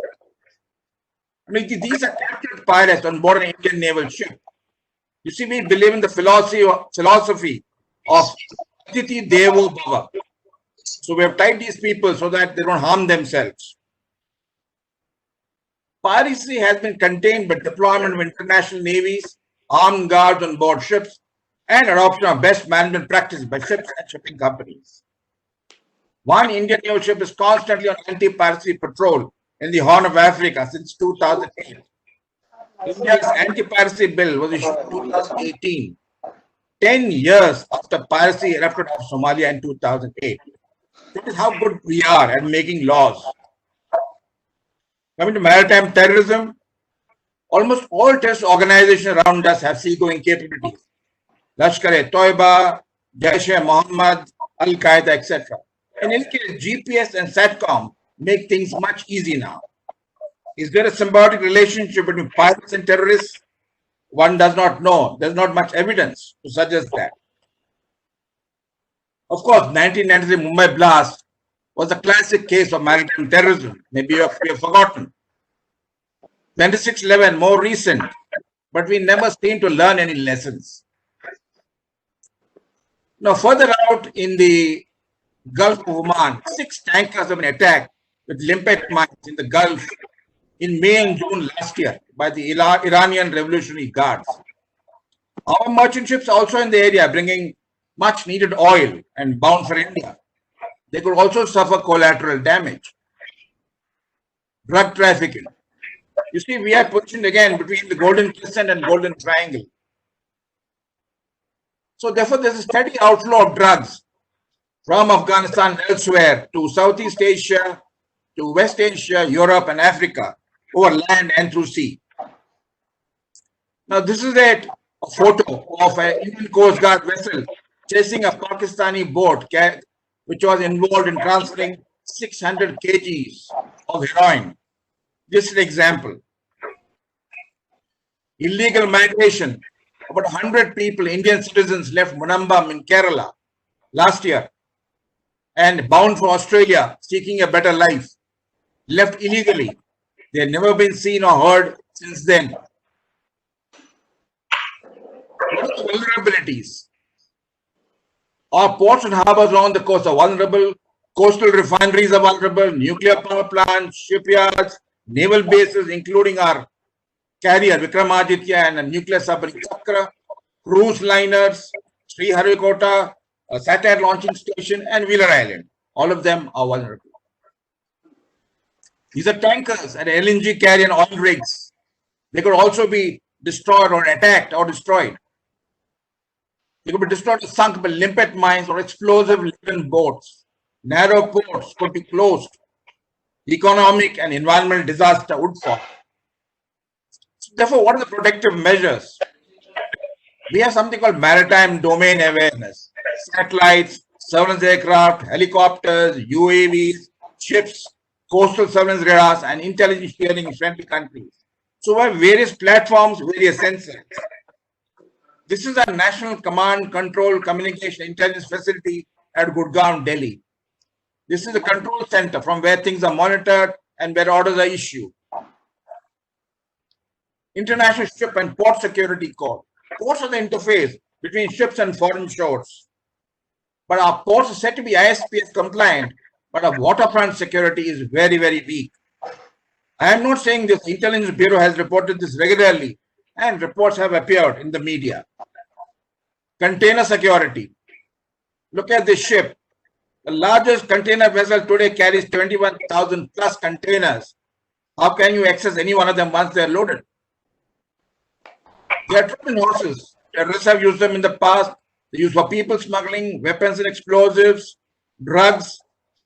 I mean, these are captured pirates on board an Indian naval ship. You see, we believe in the philosophy of Atiti Devo Bhava. So we have tied these people so that they don't harm themselves. Piracy has been contained by deployment of international navies, armed guards on board ships, and adoption of best management practices by ships and shipping companies. One Indian naval ship is constantly on anti-piracy patrol in the Horn of Africa since 2008. India's anti-piracy bill was issued in 2018, 10 years after piracy erupted off Somalia in 2008. That is how good we are at making laws. Coming to maritime terrorism, almost all terrorist organizations around us have seagoing capabilities. Lashkar-e-Toiba, Jaish-e-Mohammed, Al-Qaeda, etc. In any case, GPS and SATCOM make things much easier now. Is there a symbiotic relationship between pirates and terrorists? One does not know. There's not much evidence to suggest that. Of course, 1993 Mumbai Blast was a classic case of maritime terrorism. Maybe you have forgotten. 26/11, more recent, but we never seem to learn any lessons. Now, further out in the Gulf of Oman, 6 tankers have been attacked with limpet mines in the Gulf in May and June last year by the Iranian Revolutionary Guards. Our merchant ships are also in the area, bringing much needed oil and bound for India. They could also suffer collateral damage. Drug trafficking. You see, we are positioned again between the Golden Crescent and Golden Triangle. So therefore, there's a steady outflow of drugs from Afghanistan and elsewhere to Southeast Asia, to West Asia, Europe, and Africa, over land and through sea. Now, this is a photo of an Indian Coast Guard vessel chasing a Pakistani boat which was involved in transferring 600 kgs of heroin. Just an example. Illegal migration. About 100 people, Indian citizens, left Munambam in Kerala last year and bound for Australia, seeking a better life. Left illegally. They have never been seen or heard since then. What are the vulnerabilities? Our ports and harbors along the coast are vulnerable. Coastal refineries are vulnerable. Nuclear power plants, shipyards, naval bases, including our carrier Vikramaditya and a nuclear submarine Chakra, cruise liners, Sriharikota, a satellite launching station, and Wheeler Island. All of them are vulnerable. These are tankers and LNG carrier and oil rigs. They could also be destroyed or attacked or destroyed. They could be destroyed or sunk by limpet mines or explosive-laden boats. Narrow ports could be closed. Economic and environmental disaster would fall. Therefore, what are the protective measures? We have something called maritime domain awareness. Satellites, surveillance aircraft, helicopters, UAVs, ships, coastal surveillance radars, and intelligence sharing in friendly countries. So we have various platforms, various sensors. This is our National Command, Control, Communication, Intelligence Facility at Gurgaon, Delhi. This is the control center from where things are monitored and where orders are issued. International Ship and Port Security Code. Ports are the interface between ships and foreign shores. But our ports are said to be ISPS compliant, but our waterfront security is very, very weak. I am not saying this. Intelligence Bureau has reported this regularly, and reports have appeared in the media. Container security. Look at this ship. The largest container vessel today carries 21,000 plus containers. How can you access any one of them once they are loaded? They are Trojan horses. Terrorists have used them in the past. They use for people smuggling, weapons and explosives, drugs,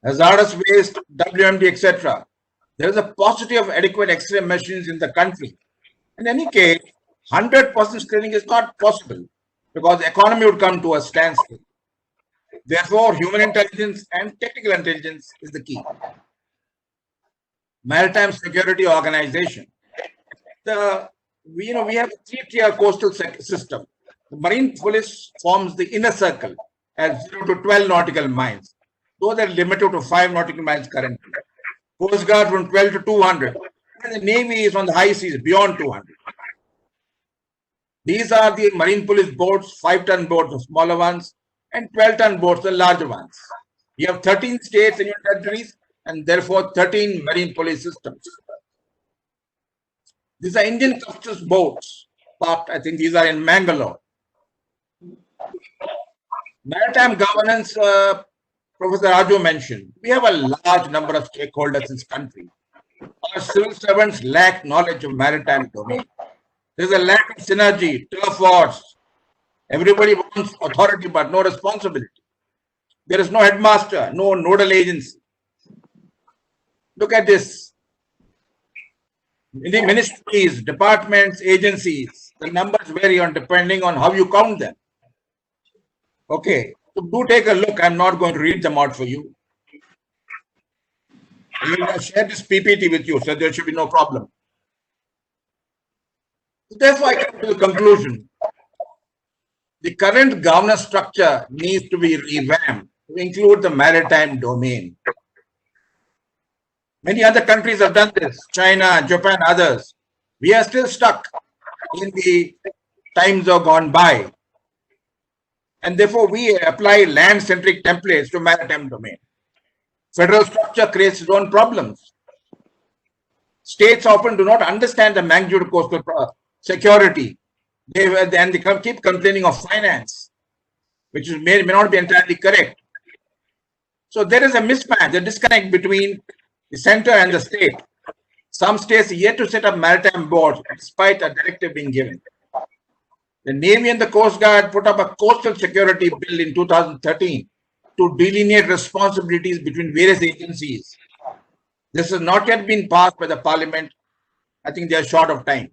hazardous waste, WMD, etc. There is a paucity of adequate X-ray machines in the country. In any case, 100% screening is not possible because the economy would come to a standstill. Therefore, human intelligence and technical intelligence is the key. Maritime Security Organization. We have a three-tier coastal system. The Marine Police forms the inner circle at 0 to 12 nautical miles. Those are limited to 5 nautical miles currently. Coast Guard from 12 to 200. And the Navy is on the high seas beyond 200. These are the Marine Police boats, 5-ton boats, the smaller ones, and 12-ton boats, the larger ones. You have 13 states in your territories and therefore 13 Marine Police systems. These are Indian Customs boats, but I think these are in Mangalore. Maritime Governance, Professor Raju mentioned. We have a large number of stakeholders in this country. Our civil servants lack knowledge of maritime domain. There's a lack of synergy, turf wars. Everybody wants authority but no responsibility. There is no headmaster, no nodal agency. Look at this. In the ministries, departments, agencies, the numbers vary on depending on how you count them. Okay, so do take a look. I'm not going to read them out for you. I will share this PPT with you, so there should be no problem. Therefore, I come to the conclusion. The current governance structure needs to be revamped to include the maritime domain. Many other countries have done this, China, Japan, others. We are still stuck in the times of gone by. And therefore, we apply land-centric templates to maritime domain. Federal structure creates its own problems. States often do not understand the magnitude of coastal security. They keep complaining of finance, which may not be entirely correct. So there is a mismatch, a disconnect between the center and the state. Some states are yet to set up maritime boards despite a directive being given. The Navy and the Coast Guard put up a coastal security bill in 2013 to delineate responsibilities between various agencies. This has not yet been passed by the Parliament. I think they are short of time.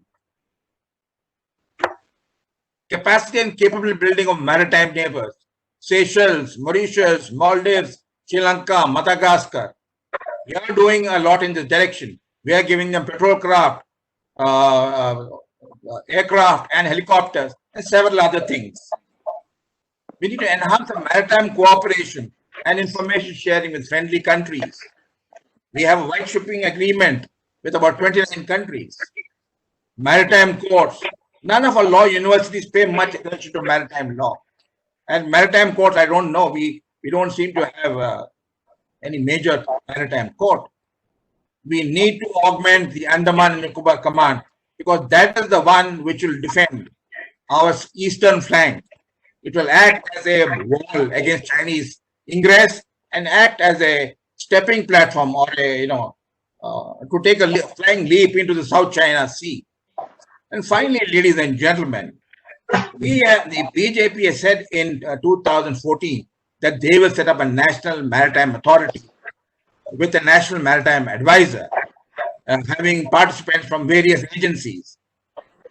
Capacity and capable building of maritime neighbors. Seychelles, Mauritius, Maldives, Sri Lanka, Madagascar. We are doing a lot in this direction. We are giving them patrol craft, aircraft and helicopters and several other things. We need to enhance the maritime cooperation and information sharing with friendly countries. We have a white shipping agreement with about 29 countries. Maritime courts. None of our law universities pay much attention to maritime law. And maritime courts, I don't know. We don't seem to have any major maritime court. We need to augment the Andaman and Nicobar Command because that is the one which will defend our eastern flank. It will act as a wall against Chinese ingress and act as a stepping platform or a, to take a flying leap into the South China Sea. And finally, ladies and gentlemen, the BJP has said in 2014 that they will set up a national maritime authority with a national maritime advisor, having participants from various agencies.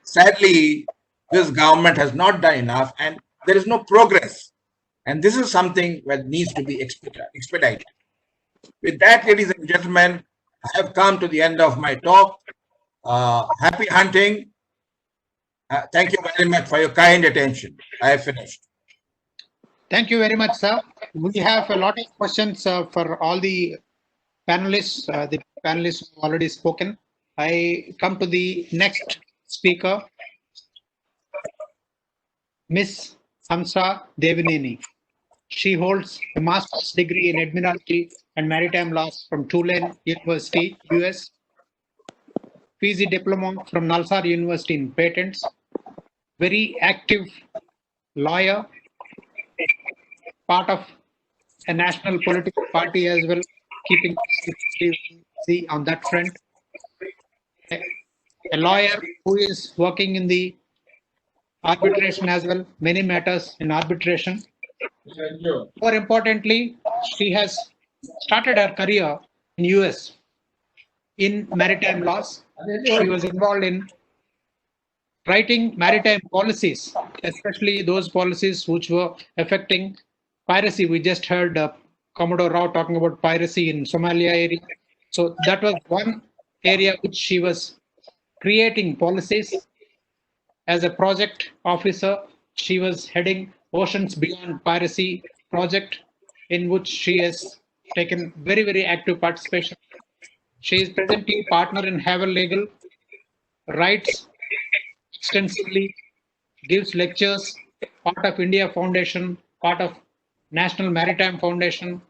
Sadly, this government has not done enough and there is no progress. And this is something that needs to be expedited. With that, ladies and gentlemen, I have come to the end of my talk. Happy hunting. Thank you very much for your kind attention. I have finished. Thank you very much, sir. We have a lot of questions for all the panelists. The panelists have already spoken. I come to the next speaker, Miss Hamsa Devaneni. She holds a master's degree in Admiralty and Maritime Laws from Tulane University, US. PG diploma from Nalsar University in Patents. Very active lawyer, part of a national political party as well, keeping busy on that front. A lawyer who is working in the arbitration as well, many matters in arbitration. More importantly, she has started her career in US in maritime laws. She was involved in writing maritime policies, especially those policies which were affecting piracy. We just heard Commodore Rao talking about piracy in Somalia area. So that was one area which she was creating policies. As a project officer, she was heading Oceans Beyond Piracy project, in which she has taken very, very active participation. She is presently partner in Havel Legal, writes extensively, gives lectures, part of India Foundation, part of National Maritime Foundation.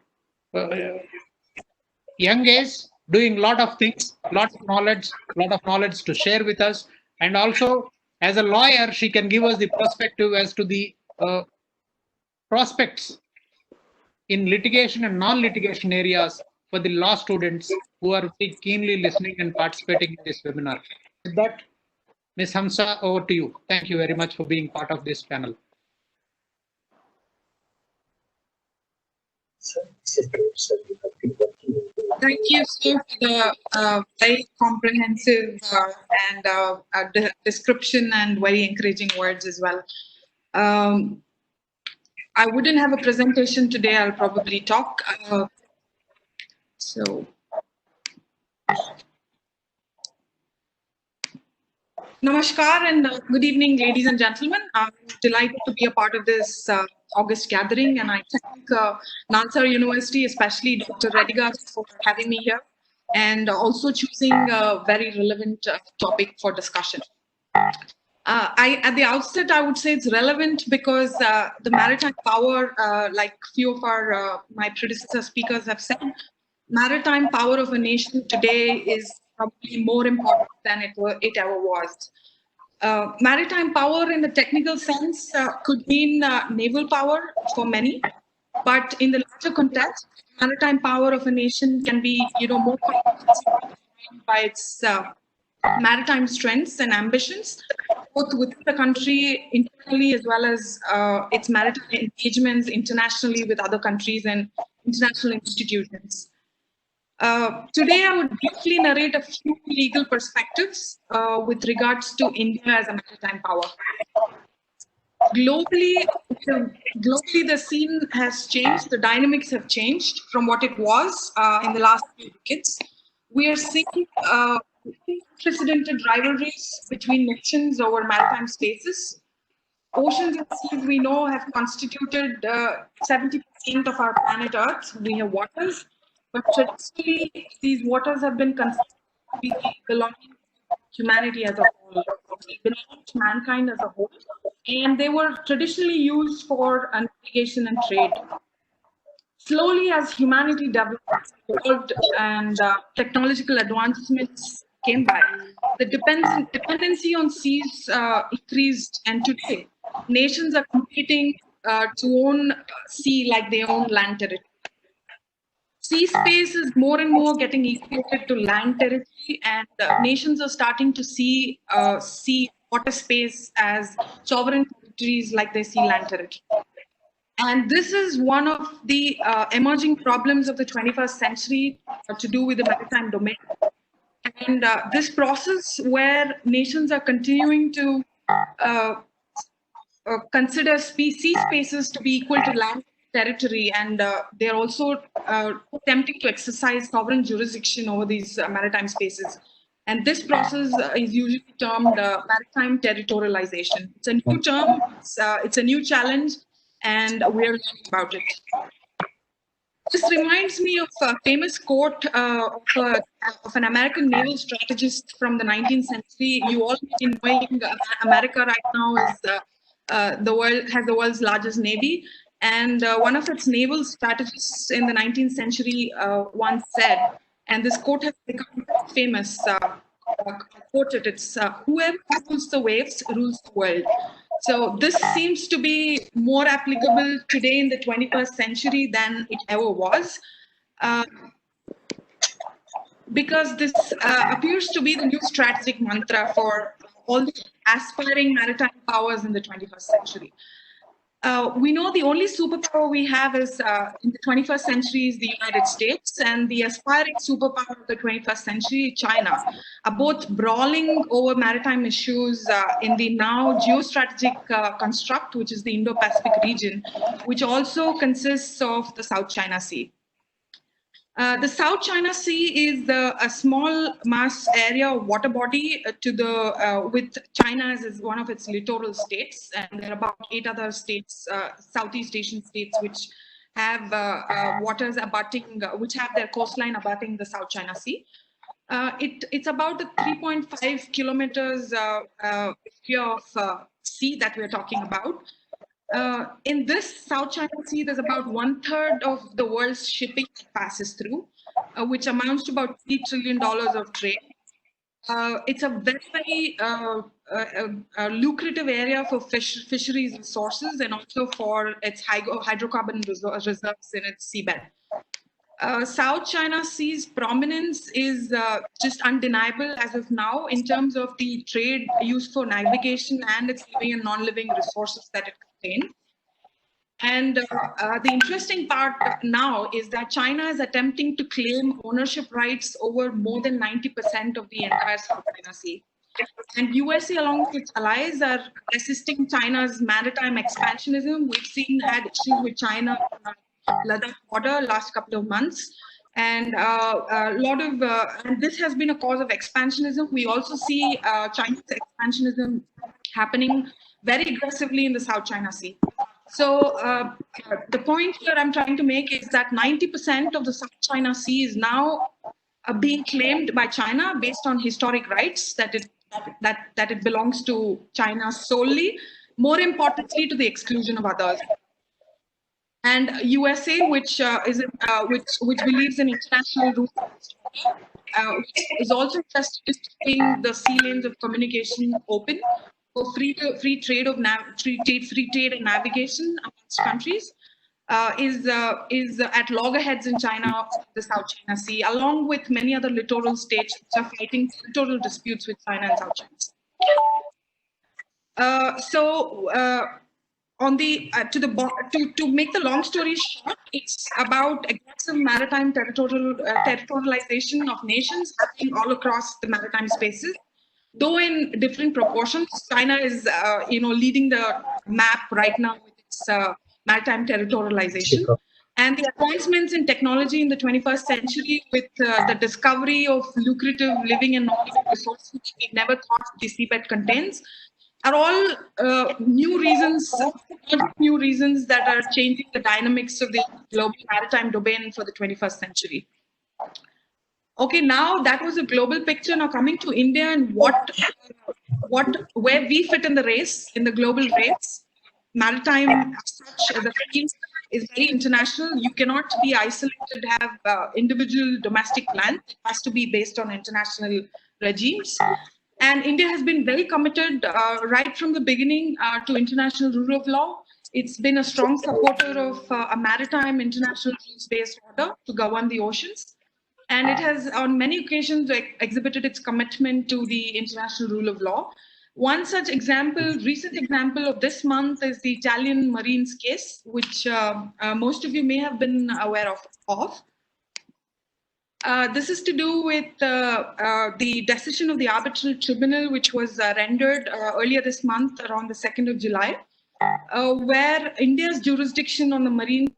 Young age, doing a lot of things, lot of knowledge to share with us. And also, as a lawyer, she can give us the perspective as to the prospects in litigation and non-litigation areas for the law students who are keenly listening and participating in this webinar. With that, Ms. Hamsa, over to you. Thank you very much for being part of this panel. Thank you, sir, for the very comprehensive and description and very encouraging words as well. I wouldn't have a presentation today. I'll probably talk. Namaskar and good evening, ladies and gentlemen. I'm delighted to be a part of this August gathering, and I thank Nalsar University, especially Dr. Rediga, for having me here and also choosing a very relevant topic for discussion. At the outset, I would say it's relevant because the maritime power, like few of my predecessor speakers have said, maritime power of a nation today is probably more important than it ever was. Maritime power in the technical sense could mean naval power for many, but in the larger context, maritime power of a nation can be, more by its maritime strengths and ambitions, both within the country internally as well as its maritime engagements internationally with other countries and international institutions. Today, I would briefly narrate a few legal perspectives with regards to India as a maritime power. Globally, the scene has changed. The dynamics have changed from what it was in the last few decades. We are seeing unprecedented rivalries between nations over maritime spaces. Oceans and seas, we know, have constituted 70% of our planet Earth. We have waters. But traditionally, these waters have been considered to be belonging to humanity as a whole, belonging to mankind as a whole, and they were traditionally used for navigation and trade. Slowly, as humanity developed and technological advancements came by, the dependency on seas increased, and today, nations are competing to own sea like they own land territory. Sea space is more and more getting equated to land territory, and nations are starting to see sea water space as sovereign territories like their sea land territory. And this is one of the emerging problems of the 21st century to do with the maritime domain. And this process where nations are continuing to consider sea spaces to be equal to land territory, and they're also attempting to exercise sovereign jurisdiction over these maritime spaces. And this process is usually termed maritime territorialization. It's a new term, it's a new challenge, and we're learning about it. This reminds me of a famous quote of an American naval strategist from the 19th century. You all may be knowing America right now is has the world's largest navy, and one of its naval strategists in the 19th century once said, and this quote has become famous. I quote it. It's whoever rules the waves rules the world. So this seems to be more applicable today in the 21st century than it ever was, because this appears to be the new strategic mantra for all the aspiring maritime powers in the 21st century. We know the only superpower we have is in the 21st century is the United States, and the aspiring superpower of the 21st century, China, are both brawling over maritime issues in the now geostrategic construct, which is the Indo-Pacific region, which also consists of the South China Sea. The South China Sea is a small mass area of water body with China as one of its littoral states, and there are about 8 other states, Southeast Asian states, which have waters abutting, which have their coastline abutting the South China Sea. It's about a 3.5 kilometers area of sea that we're talking about. In this South China Sea, there's about 1/3 of the world's shipping that passes through, which amounts to about $3 trillion of trade. It's a very, very lucrative area for fisheries resources, and also for its hydrocarbon reserves in its seabed. South China Sea's prominence is just undeniable as of now in terms of the trade used for navigation and its living and non-living resources that it contains. And the interesting part now is that China is attempting to claim ownership rights over more than 90% of the entire South China Sea. And USA, along with its allies, are assisting China's maritime expansionism. We've had issues with China Ladakh border last couple of months, and and this has been a cause of expansionism. We also see Chinese expansionism happening very aggressively in the South China Sea. So the point here I'm trying to make is that 90% of the South China Sea is now being claimed by China based on historic rights that it belongs to China solely, more importantly to the exclusion of others. And USA, which believes in international rules, is also interested in keeping the sea lanes of communication open for free trade and navigation amongst countries, is at loggerheads in China, the South China Sea, along with many other littoral states which are fighting littoral disputes with China and South China Sea. To make the long story short, it's about aggressive maritime territorialization of nations happening all across the maritime spaces, though in different proportions. China is, leading the map right now with its maritime territorialization. And the advancements in technology in the 21st century, with the discovery of lucrative living and non-living resources which we never thought the seabed contains, are all new reasons that are changing the dynamics of the global maritime domain for the 21st century. Okay, now that was a global picture. Now coming to India and where we fit in the race, in the global race. Maritime as such, as a field, is very international. You cannot be isolated, have individual domestic plans. It has to be based on international regimes. And India has been very committed right from the beginning to international rule of law. It's been a strong supporter of a maritime international rules-based order to govern the oceans. And it has on many occasions exhibited its commitment to the international rule of law. One such example, recent example of this month is the Italian Marines case, which most of you may have been aware of. This is to do with the decision of the Arbitral Tribunal, which was rendered earlier this month, around the 2nd of July, where India's jurisdiction on the Marines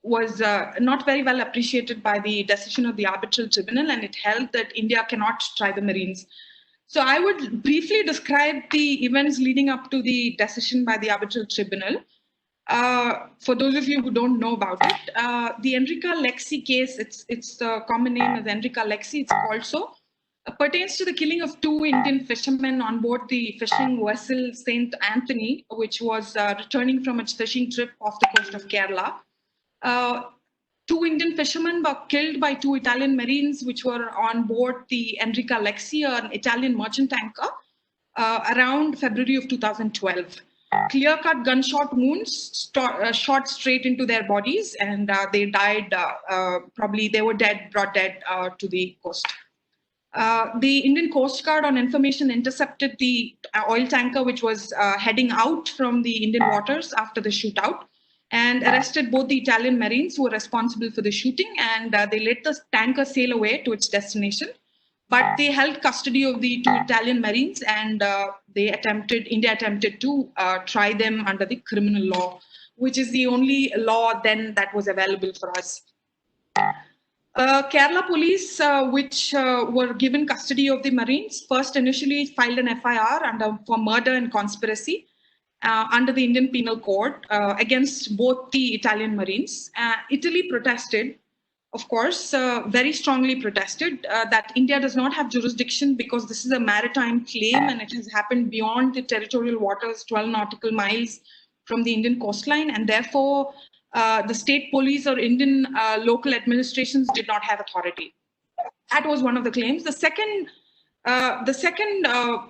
was not very well appreciated by the decision of the Arbitral Tribunal, and it held that India cannot try the Marines. So I would briefly describe the events leading up to the decision by the Arbitral Tribunal. For those of you who don't know about it, the Enrica Lexi case, its common name is Enrica Lexi, it's called so, pertains to the killing of 2 Indian fishermen on board the fishing vessel St. Anthony, which was returning from its fishing trip off the coast of Kerala. 2 Indian fishermen were killed by 2 Italian Marines, which were on board the Enrica Lexi, an Italian merchant tanker, around February of 2012. Clear-cut gunshot wounds shot straight into their bodies, and they died, probably they were dead, brought dead to the coast. The Indian Coast Guard on information intercepted the oil tanker, which was heading out from the Indian waters after the shootout, and arrested both the Italian Marines who were responsible for the shooting, and they let the tanker sail away to its destination. But they held custody of the 2 Italian Marines, and India attempted to try them under the criminal law, which is the only law then that was available for us. Kerala police, which were given custody of the Marines, first initially filed an FIR for murder and conspiracy under the Indian Penal Code against both the Italian Marines. Italy protested, of course, very strongly protested that India does not have jurisdiction because this is a maritime claim and it has happened beyond the territorial waters 12 nautical miles from the Indian coastline, and therefore the state police or Indian local administrations did not have authority. That was one of the claims. The second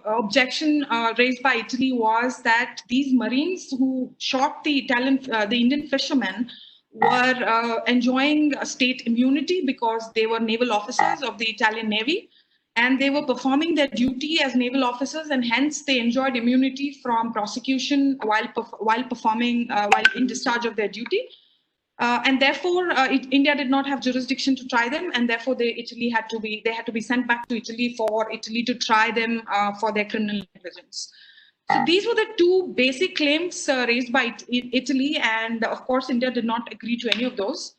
objection raised by Italy was that these Marines who shot the Indian fishermen were enjoying state immunity because they were naval officers of the Italian Navy, and they were performing their duty as naval officers, and hence they enjoyed immunity from prosecution while in discharge of their duty. And therefore, India did not have jurisdiction to try them, and therefore they had to be sent back to Italy for Italy to try them for their criminal negligence. So these were the 2 basic claims raised by Italy, and of course India did not agree to any of those.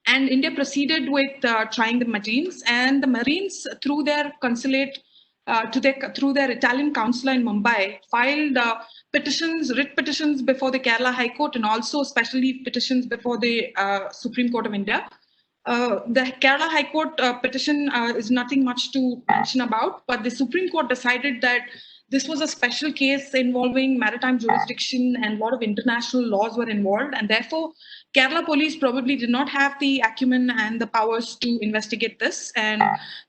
And India proceeded with trying the Marines, and the Marines, through their consulate, through their Italian consular in Mumbai, filed writ petitions before the Kerala High Court, and also specially petitions before the Supreme Court of India. The Kerala High Court petition is nothing much to mention about, but the Supreme Court decided that this was a special case involving maritime jurisdiction, and a lot of international laws were involved, and therefore Kerala police probably did not have the acumen and the powers to investigate this, and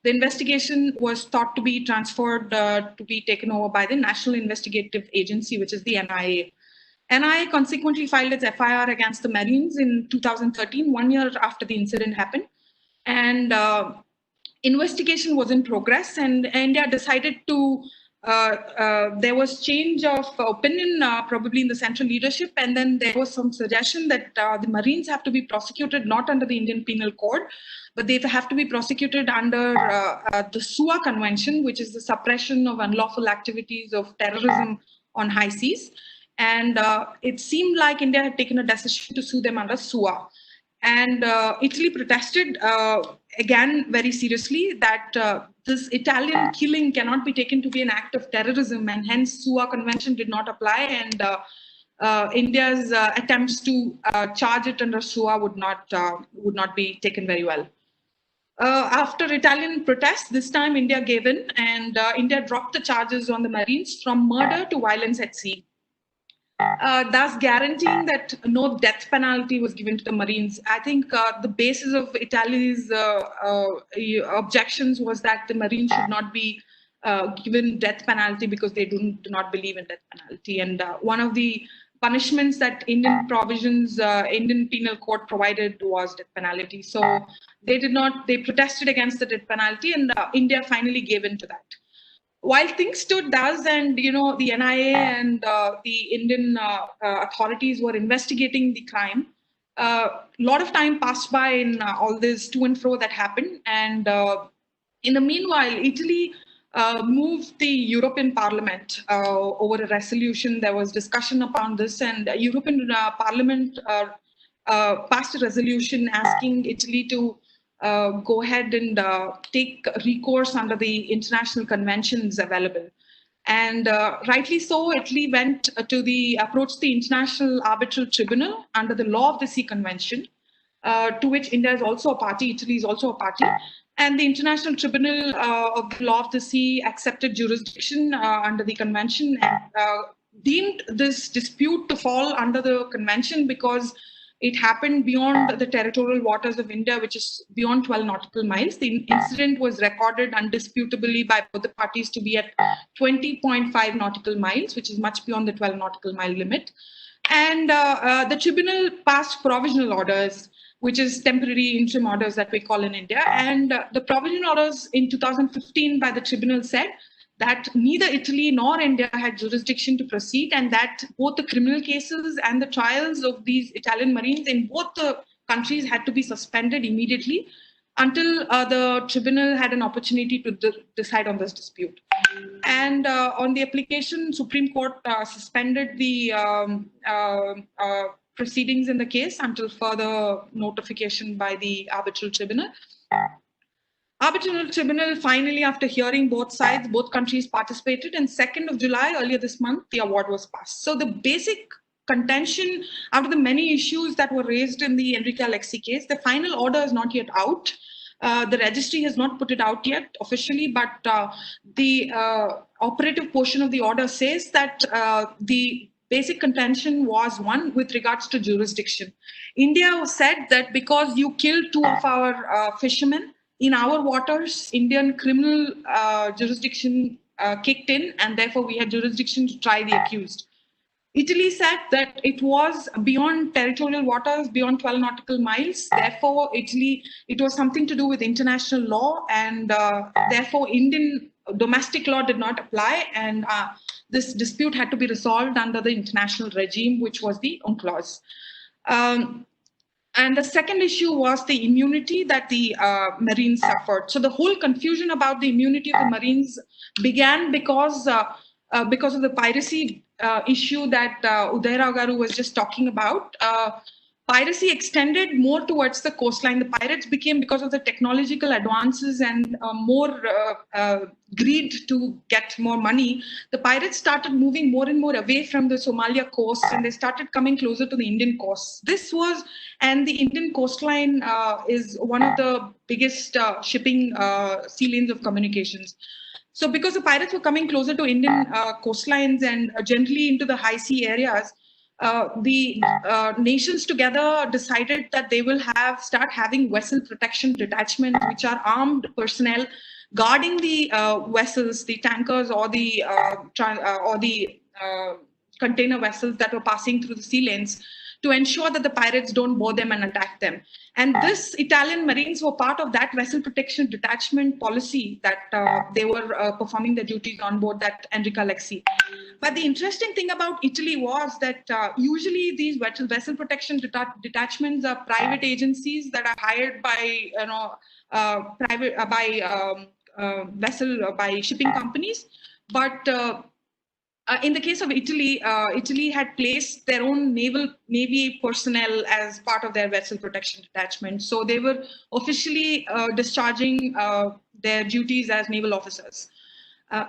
the investigation was thought to be transferred to be taken over by the National Investigative Agency, which is the NIA. NIA consequently filed its FIR against the Marines in 2013, 1 year after the incident happened, and investigation was in progress, and India decided to there was change of opinion probably in the central leadership, and then there was some suggestion that the Marines have to be prosecuted not under the Indian Penal Code, but they have to be prosecuted under the SUA Convention, which is the suppression of unlawful activities of terrorism on high seas. And it seemed like India had taken a decision to sue them under SUA. And Italy protested again very seriously that this Italian killing cannot be taken to be an act of terrorism, and hence SUA Convention did not apply, and India's attempts to charge it under SUA would not be taken very well. After Italian protests, this time India gave in, and India dropped the charges on the Marines from murder to violence at sea, thus guaranteeing that no death penalty was given to the Marines. I think the basis of Italy's objections was that the Marines should not be given death penalty because they do not believe in death penalty. And one of the punishments that Indian provisions, Indian Penal Code provided was death penalty. So they protested against the death penalty, and India finally gave in to that. while things stood thus, and the NIA and the Indian authorities were investigating the crime, a lot of time passed by in all this to and fro that happened, and in the meanwhile, Italy moved the European Parliament over a resolution. There was discussion upon this, and European Parliament passed a resolution asking Italy to go ahead and take recourse under the international conventions available. And rightly so, Italy went to approached the International Arbitral Tribunal under the Law of the Sea Convention, to which India is also a party, Italy is also a party. And the International Tribunal of the Law of the Sea accepted jurisdiction under the convention and deemed this dispute to fall under the convention because it happened beyond the territorial waters of India, which is beyond 12 nautical miles. The incident was recorded undisputably by both the parties to be at 20.5 nautical miles, which is much beyond the 12 nautical mile limit. And the tribunal passed provisional orders, which is temporary interim orders that we call in India. And the provisional orders in 2015 by the tribunal said that neither Italy nor India had jurisdiction to proceed, and that both the criminal cases and the trials of these Italian Marines in both the countries had to be suspended immediately until the tribunal had an opportunity to decide on this dispute. And on the application, Supreme Court suspended the proceedings in the case until further notification by the arbitral tribunal. Arbitral tribunal finally, after hearing both sides, both countries participated, and 2nd of July, earlier this month, the award was passed. So the basic contention out of the many issues that were raised in the Enrique Alexi case, the final order is not yet out. The registry has not put it out yet officially, but the operative portion of the order says that the basic contention was one with regards to jurisdiction. India said that because you killed 2 of our fishermen in our waters, Indian criminal jurisdiction kicked in, and therefore we had jurisdiction to try the accused. Italy said that it was beyond territorial waters, beyond 12 nautical miles. Therefore, it was something to do with international law, and therefore Indian domestic law did not apply, and this dispute had to be resolved under the international regime, which was the UNCLOS. And the second issue was the immunity that the Marines suffered. So the whole confusion about the immunity of the Marines began because of the piracy issue that Udaira Garu was just talking about. Piracy extended more towards the coastline. The pirates became, because of the technological advances and more greed to get more money, the pirates started moving more and more away from the Somalia coast, and they started coming closer to the Indian coast. And the Indian coastline is one of the biggest shipping sea lanes of communications. So because the pirates were coming closer to Indian coastlines and generally into the high sea areas, the nations together decided that they will start having vessel protection detachments, which are armed personnel guarding the vessels, the tankers or the container vessels that were passing through the sea lanes, to ensure that the pirates don't board them and attack them. And this Italian Marines were part of that vessel protection detachment policy that they were performing their duties on board that Enrique Alexi. But the interesting thing about Italy was that usually these vessel protection detachments are private agencies that are hired by by shipping companies. But in the case of Italy, Italy had placed their own Navy personnel as part of their vessel protection detachment. So they were officially discharging their duties as naval officers.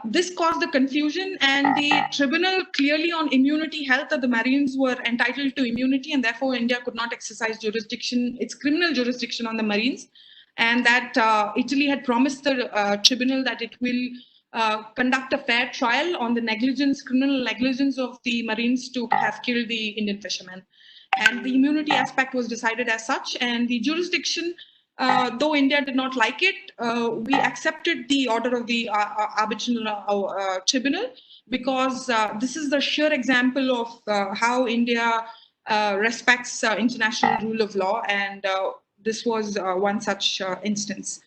This caused the confusion, and the tribunal clearly on immunity held that the Marines were entitled to immunity, and therefore India could not exercise jurisdiction, its criminal jurisdiction on the Marines, and that Italy had promised the tribunal that it will conduct a fair trial on the criminal negligence of the Marines to have killed the Indian fishermen. And the immunity aspect was decided as such, and the jurisdiction, though India did not like it, we accepted the order of the arbitral tribunal, because this is the sheer example of how India respects international rule of law, and this was one such instance.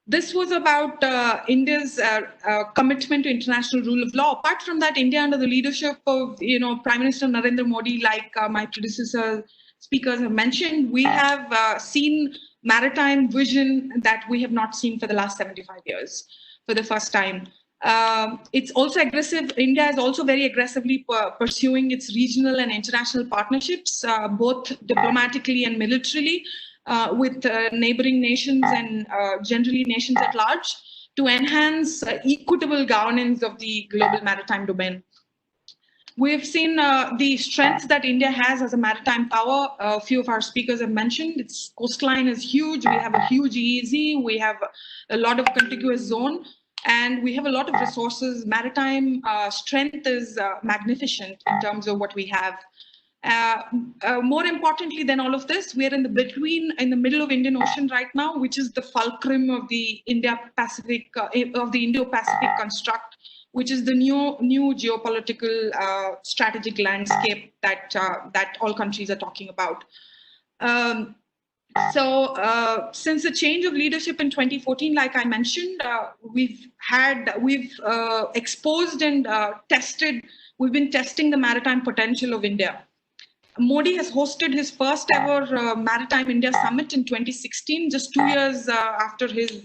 This was about India's commitment to international rule of law. Apart from that, India, under the leadership of Prime Minister Narendra Modi, like my predecessor speakers have mentioned, we have seen maritime vision that we have not seen for the last 75 years for the first time. It's also aggressive. India is also very aggressively pursuing its regional and international partnerships, both diplomatically and militarily, with neighboring nations and generally nations at large, to enhance equitable governance of the global maritime domain. We've seen the strength that India has as a maritime power. A few of our speakers have mentioned its coastline is huge. We have a huge EEZ. We have a lot of contiguous zone, and we have a lot of resources. Maritime strength is magnificent in terms of what we have. More importantly than all of this, we are in the middle of Indian Ocean right now, which is the fulcrum of the Indo-Pacific construct, which is the new geopolitical strategic landscape that all countries are talking about. Since the change of leadership in 2014, like I mentioned, we've exposed and we've been testing the maritime potential of India. Modi has hosted his first ever Maritime India Summit in 2016, just 2 years after his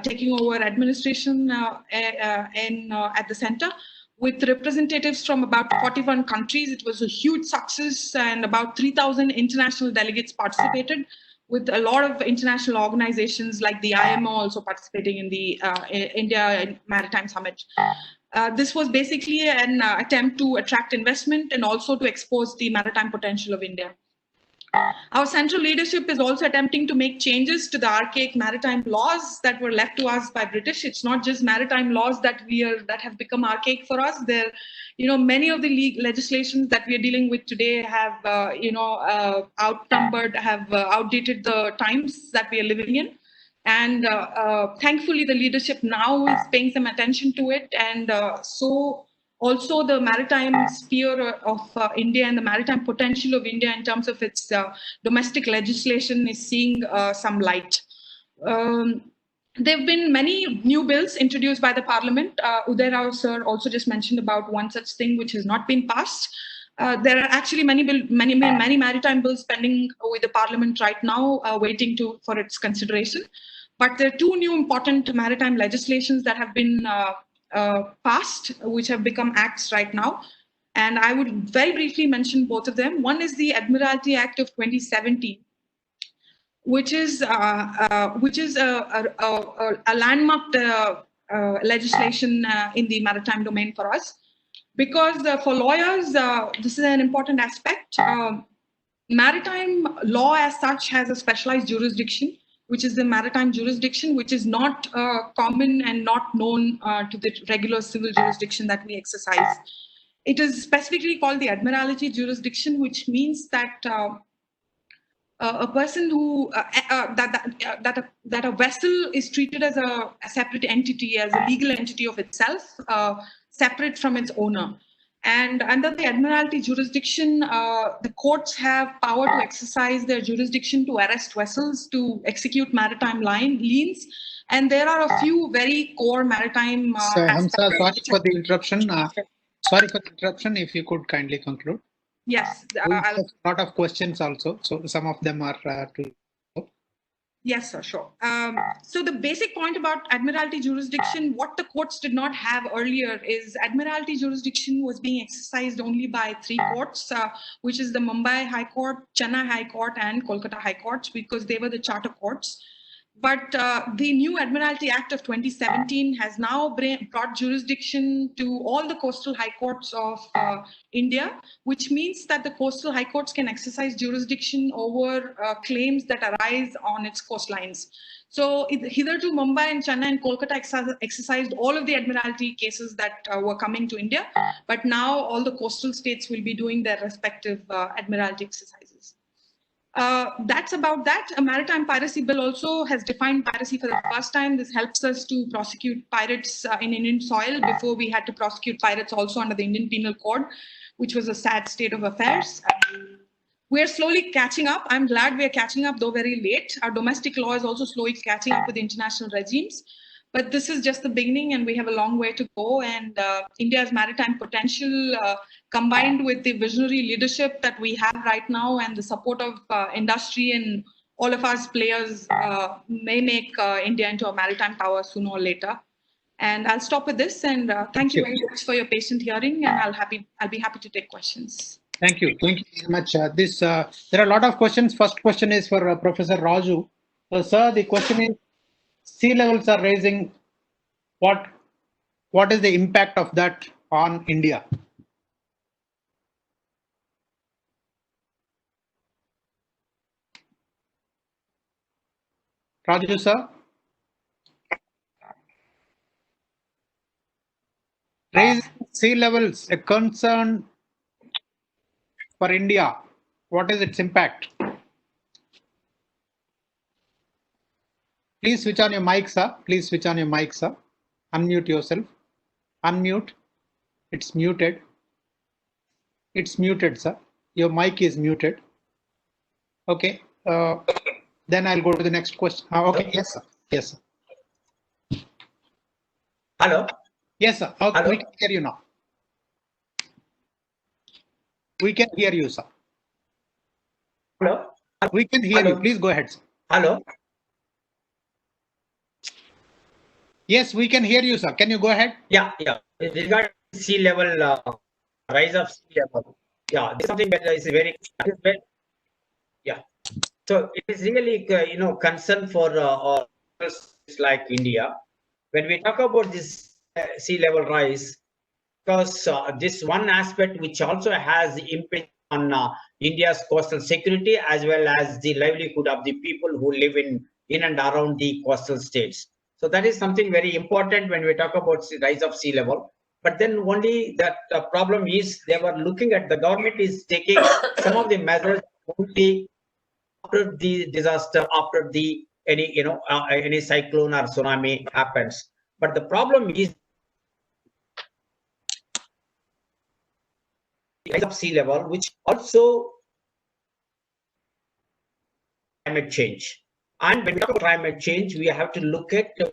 taking over administration at the center, with representatives from about 41 countries. It was a huge success, and about 3,000 international delegates participated, with a lot of international organizations like the IMO also participating in the India Maritime Summit. This was basically an attempt to attract investment and also to expose the maritime potential of India. Our central leadership is also attempting to make changes to the archaic maritime laws that were left to us by British. It's not just maritime laws that have become archaic for us. Many of the legislations that we are dealing with today have, outdated the times that we are living in. And thankfully, the leadership now is paying some attention to it. And so also the maritime sphere of India and the maritime potential of India in terms of its domestic legislation is seeing some light. There have been many new bills introduced by the Parliament. Uday Rao sir also just mentioned about one such thing which has not been passed. There are actually many maritime bills pending with the Parliament right now, waiting for its consideration. But there are two new important maritime legislations that have been passed, which have become acts right now. And I would very briefly mention both of them. One is the Admiralty Act of 2017, which is a landmark legislation in the maritime domain for us. Because for lawyers, this is an important aspect. Maritime law as such has a specialized jurisdiction, which is the maritime jurisdiction, which is not common and not known to the regular civil jurisdiction that we exercise. It is specifically called the Admiralty Jurisdiction, which means that a person who that a vessel is treated as a separate entity, as a legal entity of itself, separate from its owner. And under the Admiralty Jurisdiction, the courts have power to exercise their jurisdiction to arrest vessels, to execute maritime liens, and there are a few very core maritime aspects. Sorry for the interruption. Sorry for the interruption. If you could kindly conclude. Yes. A lot of questions also, so some of them are to. Yes, sir, sure. So the basic point about Admiralty Jurisdiction, what the courts did not have earlier is Admiralty Jurisdiction was being exercised only by 3 courts, which is the Mumbai High Court, Chennai High Court, and Kolkata High Courts, because they were the charter courts. But the new Admiralty Act of 2017 has now brought jurisdiction to all the coastal high courts of India, which means that the coastal high courts can exercise jurisdiction over claims that arise on its coastlines. So hitherto Mumbai and Chennai and Kolkata exercised all of the Admiralty cases that were coming to India, but now all the coastal states will be doing their respective Admiralty exercises. That's about that. A maritime piracy bill also has defined piracy for the first time. This helps us to prosecute pirates in Indian soil. Before, we had to prosecute pirates also under the Indian Penal Code, which was a sad state of affairs. we're slowly catching up. I'm glad we're catching up, though very late. Our domestic law is also slowly catching up with international regimes. But this is just the beginning, and we have a long way to go. And India's maritime potential, combined with the visionary leadership that we have right now and the support of industry and all of us players, may make India into a maritime power sooner or later. And I'll stop with this. And thank you very much for your patient hearing. And I'll be happy to take questions. Thank you. Thank you very much. There are a lot of questions. First question is for Professor Raju. Sir, the question is, sea levels are rising. What is the impact of that on India? Raju, sir? Raising sea levels, a concern for India. What is its impact? Please switch on your mic, sir. Please switch on your mic, sir. Unmute yourself. Unmute. It's muted. It's muted, sir. Your mic is muted. Okay. Then I'll go to the next question. Okay. Yes, sir. Yes, sir. Hello. Yes, sir. Okay. Hello? We can hear you now. We can hear you, sir. Hello. We can hear you. Hello? Please go ahead, sir. Hello. Yes, we can hear you, sir. Can you go ahead? Yeah. Regarding sea level, rise of sea level. Yeah, this is something that is very. Yeah. So it is really, concern for like India. When we talk about this sea level rise, because this one aspect which also has impact on India's coastal security as well as the livelihood of the people who live in and around the coastal states. So that is something very important when we talk about the rise of sea level. But then only that problem is they were looking at, the government is taking some of the measures only after the disaster, after the any cyclone or tsunami happens. But the problem is rise of sea level, which also climate change. And when we talk about climate change, we have to look at the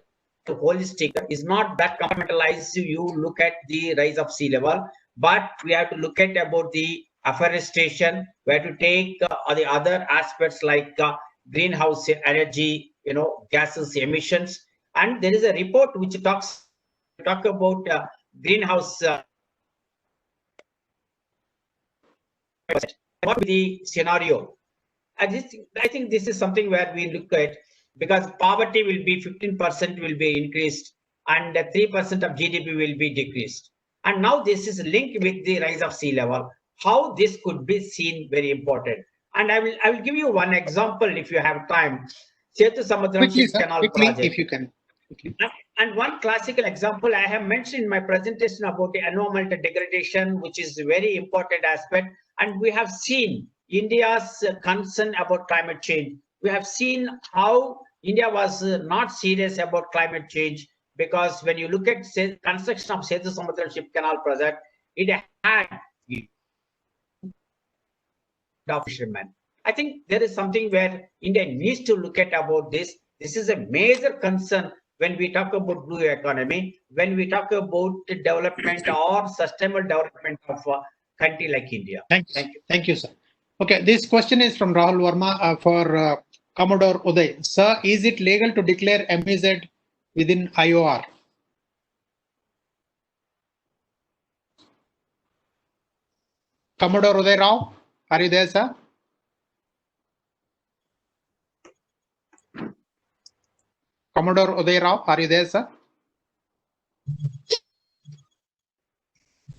holistic. It's not that compartmentalized. You look at the rise of sea level, but we have to look at about the afforestation. We have to take the other aspects like greenhouse energy, gases emissions. And there is a report which talk about greenhouse. What the scenario? I think this is something where we look at, because poverty will be 15% will be increased and 3% of GDP will be decreased. And now this is linked with the rise of sea level. How this could be seen very important. And I will give you one example if you have time. Setu Samudram Canal project. If you can. And one classical example I have mentioned in my presentation about the environmental degradation, which is a very important aspect. And we have seen India's concern about climate change. We have seen how India was not serious about climate change, because when you look at construction of Setu Samudra Ship Canal project, it had fishermen. I think there is something where India needs to look at about this. This is a major concern when we talk about blue economy, when we talk about the development or sustainable development of a country like India. Thank you. Thank you, sir. Okay, this question is from Rahul Verma for Commodore Uday. Sir, is it legal to declare MEZ within IOR? Commodore Uday Rao, are you there, sir? Commodore Uday Rao, are you there, sir?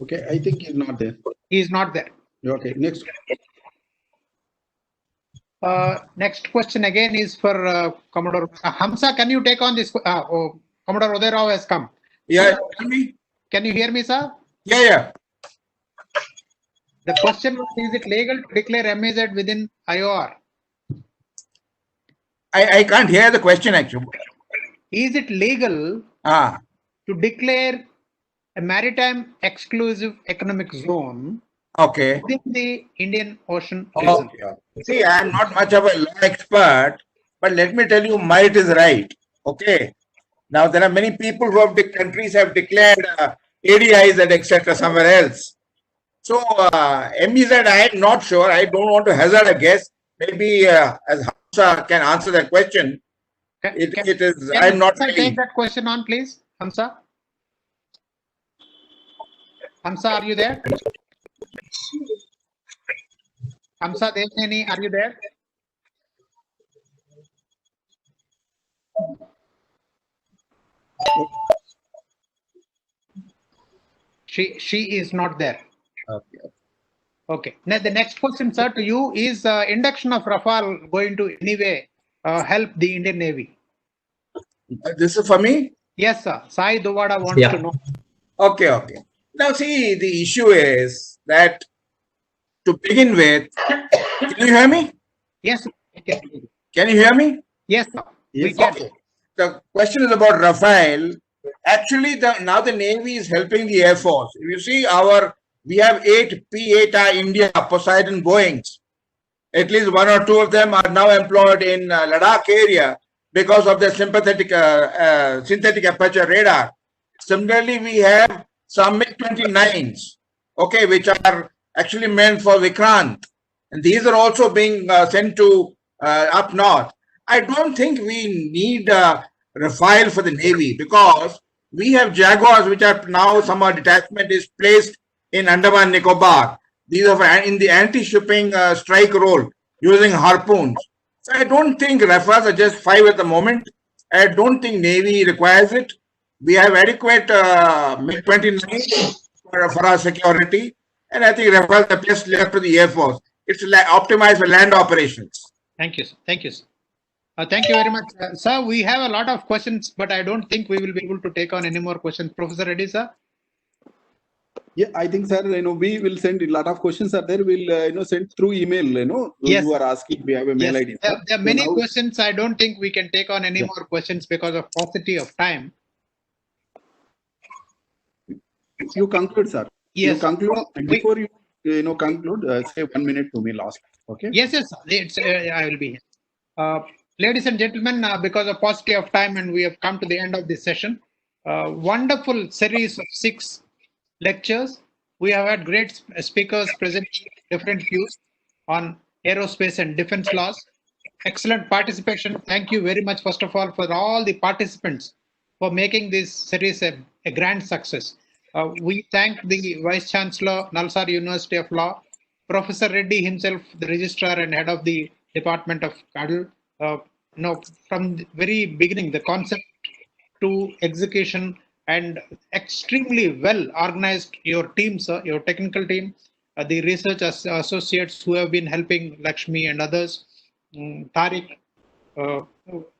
Okay, I think he's not there. He is not there. Okay, next. Next question again is for Commodore Hamza. Can you take on this? Commodore Uday Rao has come. Yeah, Can you hear me, sir? Yeah. The question was, is it legal to declare MEZ within IOR? I can't hear the question actually. Is it legal to declare a maritime exclusive economic zone Okay. within the Indian Ocean region. Okay. See, I am not much of a law expert, but let me tell you, might is right. Okay. Now there are many people who have countries have declared ADIs and etc. somewhere else. So MEZ, I am not sure. I don't want to hazard a guess. Maybe as Hamza can answer that question. It is. I am not. Hamza, take that question on, please. Hamza. Hamza, are you there? Hamza Devneni, are you there? She is not there. Okay. Okay. Now the next question, sir, to you is induction of Rafale going to anyway help the Indian Navy? This is for me? Yes, sir. Sai Duvada wants to know. Okay, okay. Now see, the issue is that to begin with, can you hear me? Yes, sir. Can you hear me? Yes, sir. Yes, We can. Okay. The question is about Rafale. Actually, now the Navy is helping the Air Force. If you see we have 8 P-8I India Poseidon Boeings. At least 1 or 2 of them are now employed in Ladakh area because of the synthetic aperture radar. Similarly, we have some MiG-29s, okay, which are actually meant for Vikrant. And these are also being sent to up north. I don't think we need Rafale for the Navy because we have Jaguars, which are now somehow detachment is placed in Andaman Nicobar. These are in the anti-shipping strike role using harpoons. So I don't think Rafales are just 5 at the moment. I don't think Navy requires it. We have adequate MiG-29 for our security. And I think Rafales are best left to the Air Force. It's optimized for land operations. Thank you, sir. Thank you, sir. Thank you very much. Sir, we have a lot of questions, but I don't think we will be able to take on any more questions. Professor Reddy, sir? Yeah, I think, sir, we will send a lot of questions are there. We'll, send through email, those Yes. who are asking, we have a mail ID. There are many now, questions. I don't think we can take on any more questions because of paucity of time. You conclude, sir. Yes. You conclude. And before you, conclude, say 1 minute to me last. Okay. Yes, yes. It's, I will be here. Ladies and gentlemen, because of paucity of time and we have come to the end of this session, wonderful series of 6 lectures. We have had great speakers presenting different views on aerospace and defense laws. Excellent participation. Thank you very much, first of all, for all the participants for making this series a grand success. We thank the Vice Chancellor, Nalsar University of Law, Professor Reddy himself, the Registrar and Head of the Department of Cadal. From the very beginning, the concept to execution and extremely well organized your team, sir, your technical team, the research associates who have been helping Lakshmi and others, Tariq.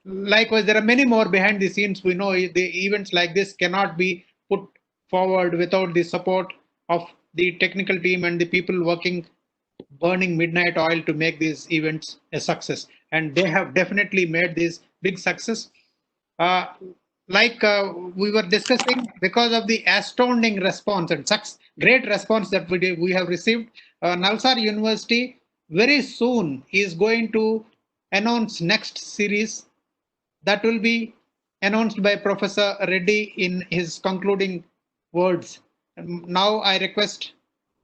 Likewise, there are many more behind the scenes. We know the events like this cannot be put forward without the support of the technical team and the people working, burning midnight oil to make these events a success. And they have definitely made this big success. We were discussing, because of the astounding response and such great response that we have received, Nalsar University very soon is going to announce next series that will be announced by Professor Reddy in his concluding words. Now I request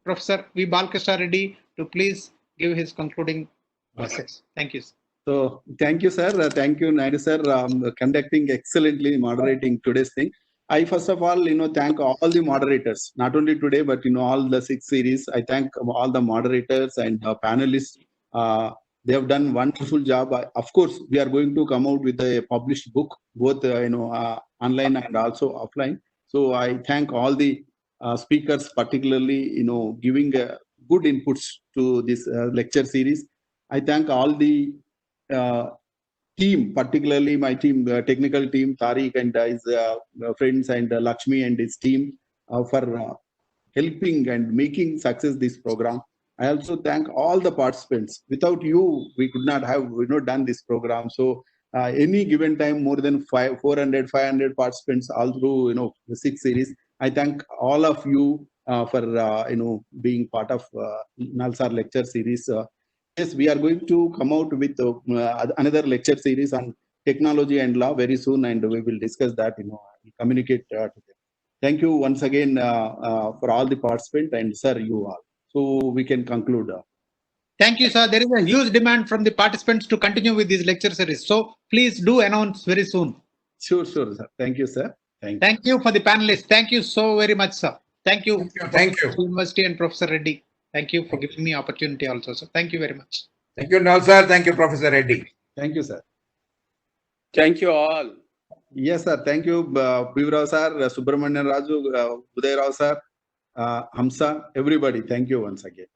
Professor V. Balkrishna Reddy to please give his concluding message. Thank you. So thank you, sir. Thank you, Naidu, sir, conducting excellently, moderating today's thing. I first of all, thank all the moderators, not only today, but all the 6 series. I thank all the moderators and panelists. They have done wonderful job. Of course, we are going to come out with a published book, both online and also offline. So I thank all the speakers, particularly giving good inputs to this lecture series. I thank all the team, particularly my team, the technical team, Tariq and his friends, and Lakshmi and his team for helping and making success this program. I also thank all the participants. Without you, we could not have done this program. So any given time, more than 400, 500 participants all through the 6 series. I thank all of you for being part of Nalsar lecture series. Yes, we are going to come out with another lecture series on technology and law very soon, and we will discuss that. Communicate to them. Thank you once again for all the participants, and sir, you all. So we can conclude. Thank you, sir. There is a huge demand from the participants to continue with this lecture series. So please do announce very soon. Sure, sir. Thank you, sir. Thank you for the panelists. Thank you so very much, sir. Thank you. Thank you. University and Professor Reddy. Thank you for giving me opportunity also, sir. Thank you very much. Thank you, Nalsar. Thank you, Professor Reddy. Thank you, sir. Thank you all. Yes, sir. Thank you, Pivrao sir, Subramanian Raju, Uday Rao sir, Hamsa, everybody. Thank you once again.